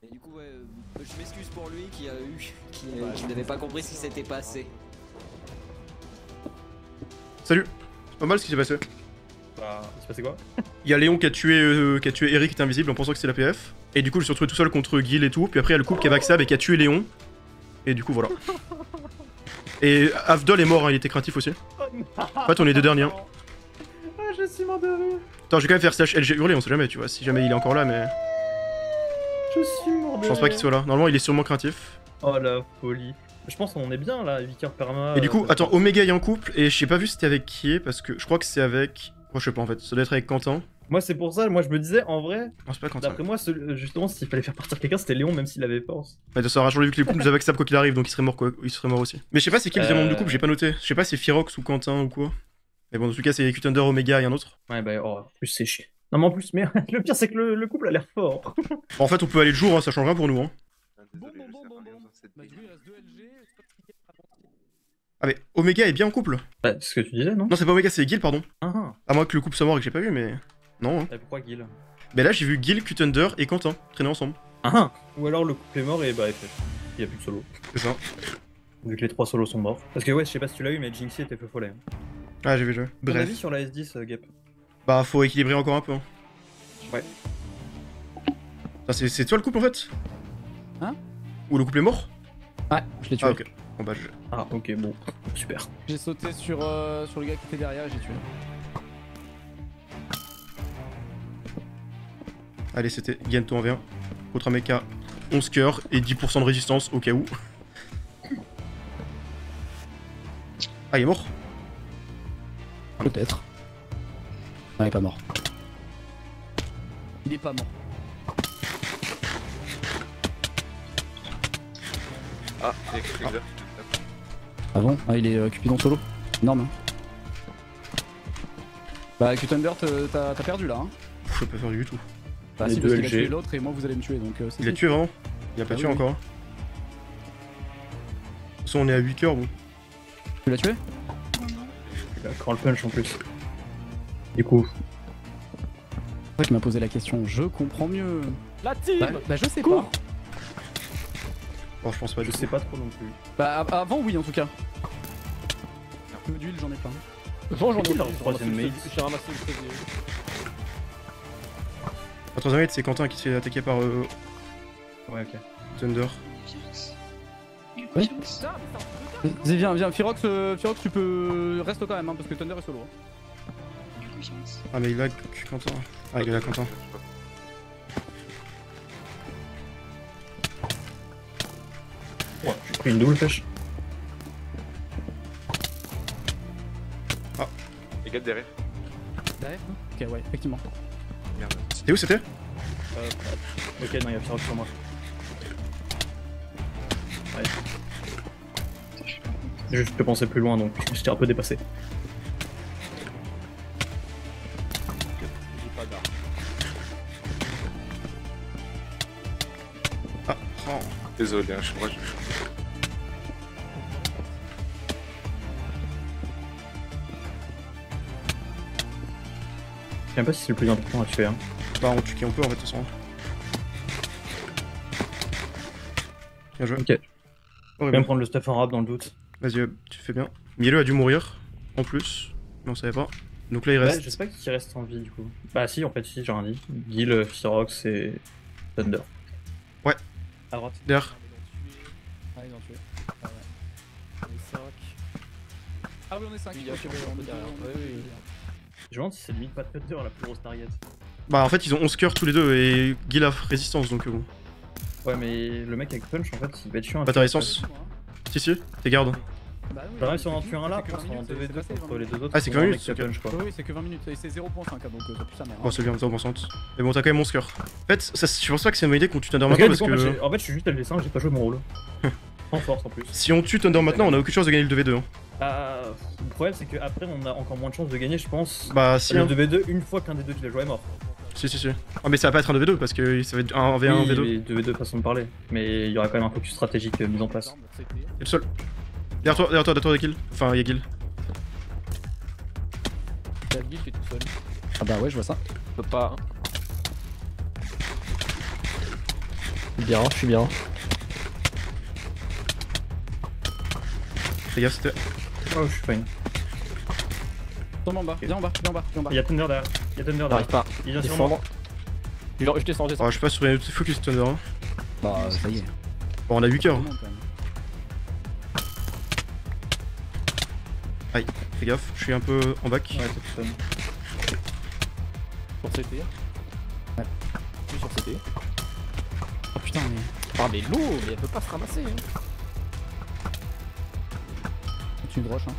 Et du coup, ouais, je m'excuse pour lui qui n'avait pas compris ce qui s'était passé. Salut. C'est pas mal ce qui s'est passé. Bah, il s'est passé quoi? Il y a Léon qui a tué Eric qui était invisible en pensant que c'était la PF. Et du coup, je me suis retrouvé tout seul contre Gil et tout. Puis après, il y a le couple qui a backstab et qui a tué Léon. Et du coup, voilà. Et Avdol est mort, hein, il était craintif aussi. En fait, on est les 2 derniers. Hein. Ah, je suis mort de rire. Attends, je vais quand même faire LG hurler, on sait jamais, tu vois. Si jamais il est encore là, mais. Je suis mort de rire. Je pense pas qu'il soit là. Normalement, il est sûrement craintif. Oh la folie. Je pense qu'on est bien là, 8 heures perma. Et du coup, attends, Omega est en couple et j'ai pas vu c'était avec qui est parce que je crois que c'est avec. Oh, je sais pas en fait, ça doit être avec Quentin. Moi, c'est pour ça, moi je me disais en vrai. Non, c'est pas Quentin. D'après moi, justement, s'il fallait faire partir quelqu'un, c'était Léon, même s'il avait force. Ouais, ça aurait changé vu que les couples nous avaient accepté quoi qu'il arrive, donc il serait mort quoi. Il serait mort aussi. Mais je sais pas c'est qui le deuxième membre du couple, j'ai pas noté. Je sais pas si c'est Firox ou Quentin ou quoi. Mais bon, dans tout cas, c'est Thunder, Omega et un autre. Ouais, bah, oh, en plus c'est chiant. Non, mais en plus, mais le pire, c'est que le couple a l'air fort. En fait, on peut aller le jour, hein, ça change rien pour nous. Hein. Ah, mais Omega est bien en couple. Bah, c'est ce que tu disais, non? Non, c'est pas Omega, c'est Gil, pardon. Ah. À moins que le couple soit mort et que j'ai pas vu, mais. Non. Hein. Et pourquoi Gil? Mais là, j'ai vu Gil, Thunder et Quentin traîner ensemble. Ah. Ou alors le couple est mort et bah, il y a plus de solo. C'est ça. Vu que les 3 solos sont morts. Parce que, ouais, je sais pas si tu l'as eu, mais Jinxie était feu follet. Ah, j'ai vu. Ton avis sur la S10, Gap? Bah, faut équilibrer encore un peu. Hein. Ouais. C'est toi le couple en fait? Hein? Ou le couple est mort? Ouais, je l'ai tué. Ah, ok. Bon, bah, Ah, ok, bon. Super. J'ai sauté sur le gars qui était derrière et j'ai tué. Allez, c'était Gento en V1. Contre un mec à 11 cœurs et 10% de résistance au cas où. Ah, il est mort? Peut-être. Non, il est pas mort. Il est pas mort. Ah, il est Cupidon. Ah bon? Ah, il est Cupidon solo? Énorme. Hein. Bah, Thunder, t'as perdu là. Hein. Je peux pas faire du tout. Bah, si, parce qu'il a tué l'autre et moi vous allez me tuer donc. Il a tué vraiment? Il a pas tué encore. De toute façon, on est à 8 cœurs, bon. Tu l'as tué? Il a crawl punch en plus. Du coup. C'est vrai qu'il m'a posé la question, je comprends mieux. La team! Bah je sais pas. Bon, je pense pas. Je sais pas trop non plus. Bah avant oui en tout cas. Le d'huile j'en ai pas. J'en ai pas. Troisième mate. J'ai ramassé le prévu. La troisième mate, c'est Quentin qui se fait attaquer par Ouais, ok. Thunder. Oui. Vas-y viens, Firox tu peux... Reste quand même hein, parce que Thunder est solo. Hein. confiance. Ah, mais il lag Quentin. Ah, il est là, Quentin. Ouais, j'ai pris une double pêche. Ah. Les gars derrière. Derrière? Ok, ouais, effectivement. Merde. C'était où c'était? Ok, non, il y a Pyrox sur moi. Ouais. Je peux penser plus loin donc j'étais un peu dépassé. J'ai pas d'arme. Ah, oh. Désolé, hein, je suis moi. Je sais même pas si c'est le plus important à tuer. Hein. Bah, on tue qui on peut en fait, de toute façon. Bien joué. Ok. Je vais même prendre le stuff en rap dans le doute. Vas-y, tu fais bien. Mielo a dû mourir, en plus, mais on savait pas. Donc là il reste. Ouais, je sais pas qui reste en vie du coup. Bah si, en fait, si, j'ai rien dit. Gil, Pyrox et Thunder. Ouais. À droite. Derrière. Ah, ils ont tué. Ah ouais. On est 5. Ah oui, on est 5. Il y a un peu derrière. Ouais, oui. Je me demande si c'est limite pas Thunder la plus grosse target. Bah en fait ils ont 11 cœurs tous les deux et Gil a résistance donc bon. Ouais, mais le mec avec punch en fait, il va être chiant. Pas ta résistance. Si, t'es garde. Bah oui, Bah, si on en tue un là, c'est que on 20 en minutes, 2v2 c'est contre les deux autres. Ah, c'est que 20 minutes, avec punch quoi. Oui, c'est que 20 minutes et c'est 0.5 donc ça pue sa mère. Bon, c'est bien, 0%. Mais bon, t'as quand même 11 cœurs. En fait, ça, je pense pas que c'est une bonne idée qu'on tue Thunder Ok, maintenant du parce coup, que. en fait, je suis juste LV5, j'ai pas joué mon rôle. En force en plus. Si on tue Thunder maintenant, on a aucune chance de gagner le 2v2. Hein. Le problème, c'est qu'après, on a encore moins de chances de gagner, je pense. Bah, si. Le Hein. 2v2, une fois qu'un des deux qui l'a joué est mort. Si. Ah, mais ça va pas être un 2v2 parce que ça va être un 1v1, Oui, 1v2. 2v2 façon de parler. Mais il y aura quand même un focus stratégique mis en place. Y'a le sol. Derrière toi, Gil. Enfin, y'a Gil. Gil, tu es tout seul. Ah bah ouais, je vois ça. Je peux pas. Bien, je suis bien. Fais gaffe, c'était. Oh, je suis fine. Tombe en bas, viens en bas, viens en bas, viens en bas. Il y a Thunder derrière. J'arrive pas. Il vient sur moi. Je descends. Oh, je suis pas sur une focus Thunder. Hein. Bah ça y est. Bon, on a 8 cœurs. Aïe, fais gaffe, je suis un peu en back. Ouais, c'est fun. Sur CT. Ouais. Je suis sur CT. Oh putain, mais. Ah, mais l'eau, mais elle peut pas se ramasser. Hein. C'est une broche, hein.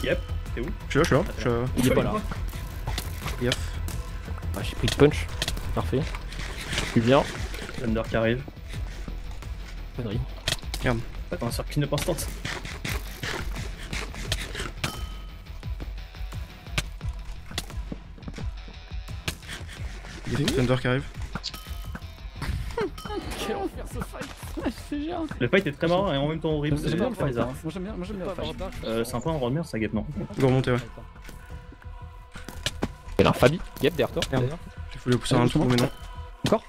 Yep, t'es où? Je suis là. Il est pas là. Fais gaffe. Ah, j'ai pris le punch. Parfait. Je suis bien. Thunder qui arrive. Connerie. Merde. Attends, un circuit up instant. Il y a Thunder qui arrive. Quel enfer ce fight. C'est géant. Le fight est très marrant et en même temps horrible. J'aime bien le fight, bizarre. hein. Moi j'aime bien le fight. C'est un peu en revenir ça guette non. Go remonter, ouais. Il y a un Fabi. Yep, derrière toi. Merde. D'ailleurs. J'ai voulu pousser un trou, mais non. Encore?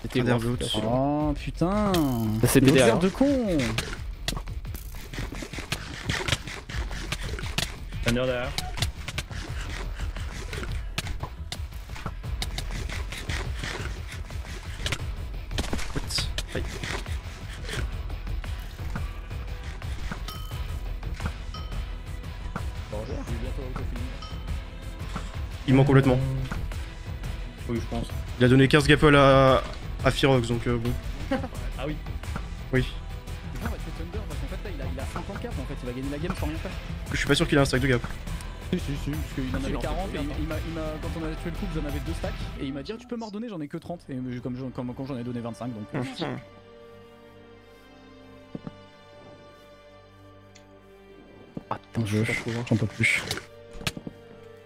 C'était derrière au-dessus. Oh putain. C'était derrière. de con. Thunder derrière. Aïe. Il ment complètement. Oui, je pense. Il a donné 15 gapples à Firox donc bon. Ah oui. Oui. C'est bien, c'est Thunder parce qu'en fait là il a 50 cap en fait, il va gagner la game sans rien faire. Je suis pas sûr qu'il a un stack de gap. Si, parce qu'il en avait 40 et quand on avait tué le coup, j'en avais 2 stacks et il m'a dit ah, tu peux m'en redonner, j'en ai que 30 et comme j'en ai donné 25 donc. Ah putain, j'en peux plus.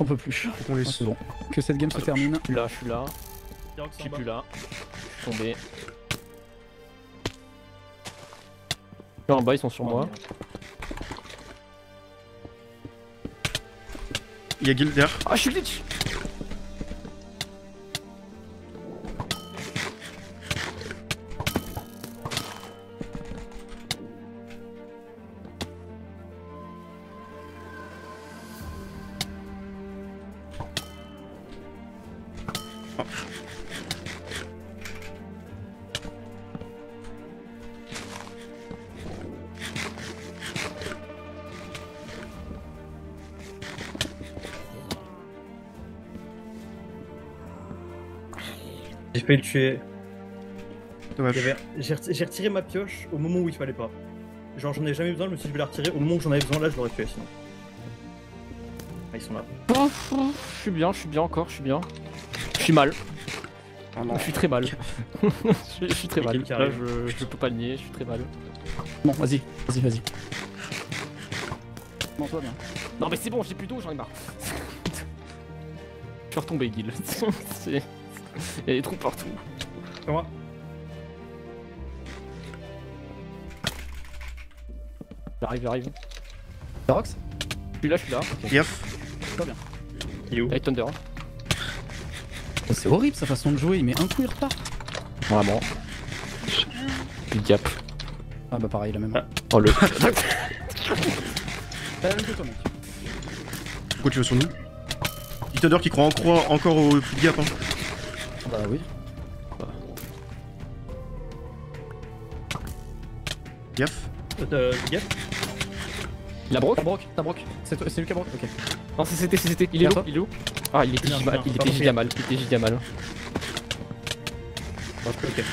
On peut plus. Faut qu'on les c'est bon. Que cette game se termine. Je suis là. Je suis plus là. Je suis tombé. Là en bas, ils sont sur moi. Il y a Gil derrière. Ah, je suis glitch. J'ai failli le tuer. Dommage. J'ai retiré ma pioche au moment où il fallait pas. Genre j'en ai jamais besoin, je me suis dit je vais la retirer. Au moment où j'en avais besoin là, je l'aurais tué sinon. Ah, ils sont là. Je suis bien encore, je suis bien. Je suis mal. Oh non. Je suis très mal. je suis très mal. Là, je peux pas le nier, je suis très mal. Bon, vas-y. Non, toi bien. Non, mais c'est bon, j'ai plus d'eau, j'en ai marre. Je suis retombé, Guil. Il y a des trous partout. C'est moi. J'arrive. Rox? Je suis là. Okay. Yaf. Pas bien. Il est où? Avec Thunder. Oh, c'est horrible sa façon de jouer, il met un coup, il repart. Vraiment. Big gap. Ah bah pareil, la même. Ah. Oh le. T'as la même que toi, mec. Pourquoi tu veux sur nous? Thunder qui croit encore au gap hein. Bah oui. Gaffe. Gaffe. La broc. T'as broc. C'est lui qui a broc. Ok. Non, c'était. Il est où? Ah, il était giga mal. Ok.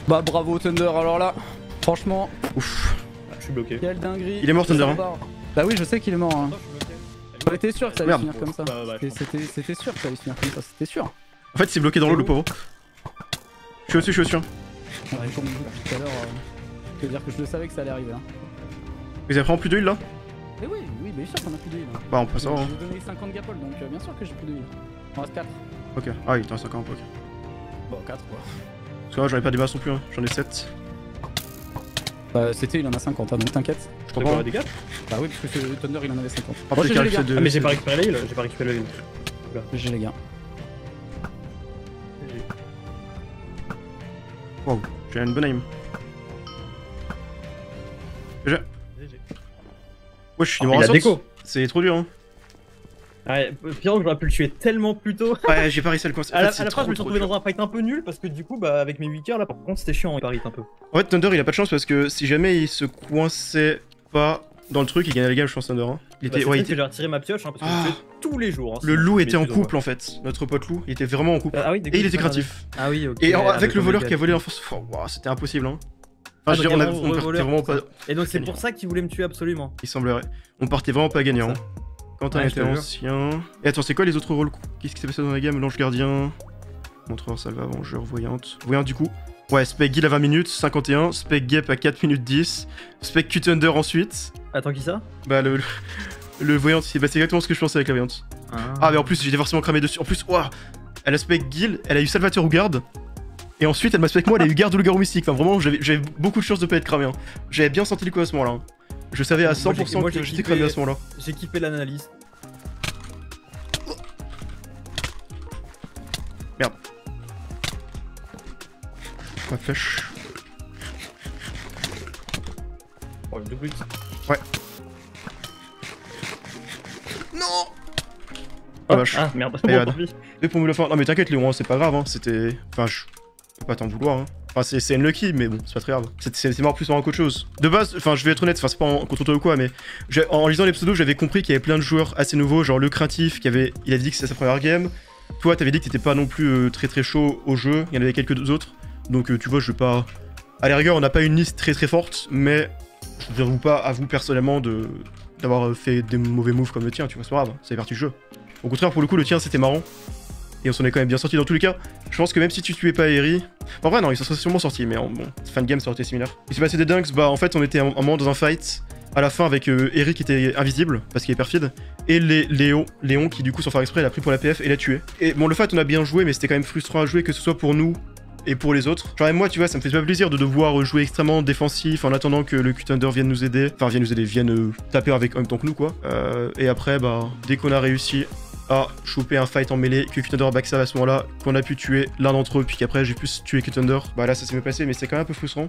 Bah bravo Thunder, alors là, franchement. Ouf. Je suis bloqué. Quelle dinguerie. Il est mort Thunder hein. Bah oui, je sais qu'il est mort. Hein. J'étais sûr que ça allait finir comme ça. C'était sûr que ça allait finir comme ça, c'était sûr. En fait, c'est bloqué dans l'eau le pauvre. Je suis au-dessus. Ouais, comme tout à l'heure, je veux dire que je le savais que ça allait arriver. Hein. Vous avez vraiment plus d'huile là? Eh oui, bien sûr qu'on a plus d'huile. Bah on peut savoir. J'ai donné 50 gapol donc bien sûr que j'ai plus d'huile. Il en reste 4. Ok, ah oui, t'en reste encore un peu. Bon, 4 quoi. Parce que là j'en ai pas des masses non plus, hein. J'en ai 7. C'était il en a 50, hein, donc t'inquiète. Je comprends pas des gars. Bah oui, parce que Thunder il en avait 50. Après, Ah, mais j'ai pas récupéré la heal, J'ai les gars. Wow, j'ai une bonne aim. GG. Ouais, je suis numéro 1. C'est trop dur hein. Ouais, pire que j'aurais pu le tuer tellement plus tôt. Ouais, j'ai pas réussi à le coincer. À la fin, je me suis retrouvé dans un fight un peu nul parce que du coup, bah, avec mes 8 coeurs là, par contre, c'était chiant, il parie un peu. En fait, Thunder il a pas de chance parce que si jamais il se coinçait pas dans le truc, il gagnait la game, je pense, Thunder. Hein. Il était. Ouais, j'ai retiré ma pioche hein, parce que je le fais tous les jours. Hein, le loup était en couple en fait. Notre pote loup, il était vraiment en couple. Ah oui, et il était créatif. Ah oui, ok. Et avec le voleur qui a volé l'enfance, wow, c'était impossible. Hein. Enfin, je veux dire, on partait vraiment pas. Et donc, c'est pour ça qu'il voulait me tuer absolument. Il semblerait. On partait vraiment pas gagnant. Quentin était ancien. Et attends, c'est quoi les autres rôles? Qu'est-ce qui s'est passé dans la gamme? L'ange gardien, montreur, salva, vengeur, voyante. Voyante du coup. Ouais, Spec Guil à 20 minutes, 51. Spec Gap à 4 minutes 10. Spec Q-Thunder ensuite. Attends, qui ça? Bah, le voyante, c'est exactement ce que je pensais avec la voyante. Ah, mais en plus, j'étais forcément cramé dessus. En plus, waouh! Elle a Spec Guil, elle a eu Salvateur ou garde. Et ensuite, elle m'a Spec moi, elle a eu garde ou le garou mystique. Enfin, vraiment, j'avais beaucoup de chance de pas être cramé. Hein. J'avais bien senti le coup à ce moment-là. Hein. Je savais à 100% que j'étais cramé à ce moment-là. J'ai kiffé l'analyse. Merde. Ma flèche. Oh, le double X. Ouais. Non. Oh, vache. Ah merde, pour me le faire. Non mais t'inquiète Léon, hein, c'est pas grave, hein. C'était. Enfin, je peux pas t'en vouloir. Hein. Enfin, c'est unlucky, mais bon, c'est pas très grave. C'est mort plus marrant qu'autre chose. De base, enfin, je vais être honnête, enfin, c'est pas contre toi ou quoi, mais en lisant les pseudos, j'avais compris qu'il y avait plein de joueurs assez nouveaux, genre le craintif, il avait dit que c'était sa première game. Toi, t'avais dit que t'étais pas non plus très chaud au jeu. Il y en avait quelques autres. Donc, tu vois, je vais pas. À la rigueur, on n'a pas une liste très forte, mais je ne vous pas à vous personnellement d'avoir fait des mauvais moves comme le tien, tu vois, c'est pas grave, c'est partie du jeu. Au contraire, pour le coup, le tien c'était marrant. Et on s'en est quand même bien sorti. Dans tous les cas, je pense que même si tu tuais pas Eri. En vrai, non, il s'en serait sûrement sorti, mais bon, fin de game, ça aurait été similaire. Il s'est passé des dunks, bah en fait, on était un moment dans un fight. À la fin, avec Eri qui était invisible, parce qu'il est perfide. Et Léon qui, du coup, sans faire exprès, l'a pris pour la PF et l'a tué. Et bon, le fight, on a bien joué, mais c'était quand même frustrant à jouer, que ce soit pour nous et pour les autres. Genre, même moi, tu vois, ça me fait pas plaisir de devoir jouer extrêmement défensif en attendant que le Q-Thunder vienne nous aider. Enfin, vienne taper avec en même temps que nous, quoi. Et après, bah, dès qu'on a réussi à choper un fight en mêlée, que Q-Thunder backstab à ce moment-là, qu'on a pu tuer l'un d'entre eux, puis qu'après j'ai pu tuer Q-Thunder, bah là ça s'est mieux passé, mais c'est quand même un peu frustrant.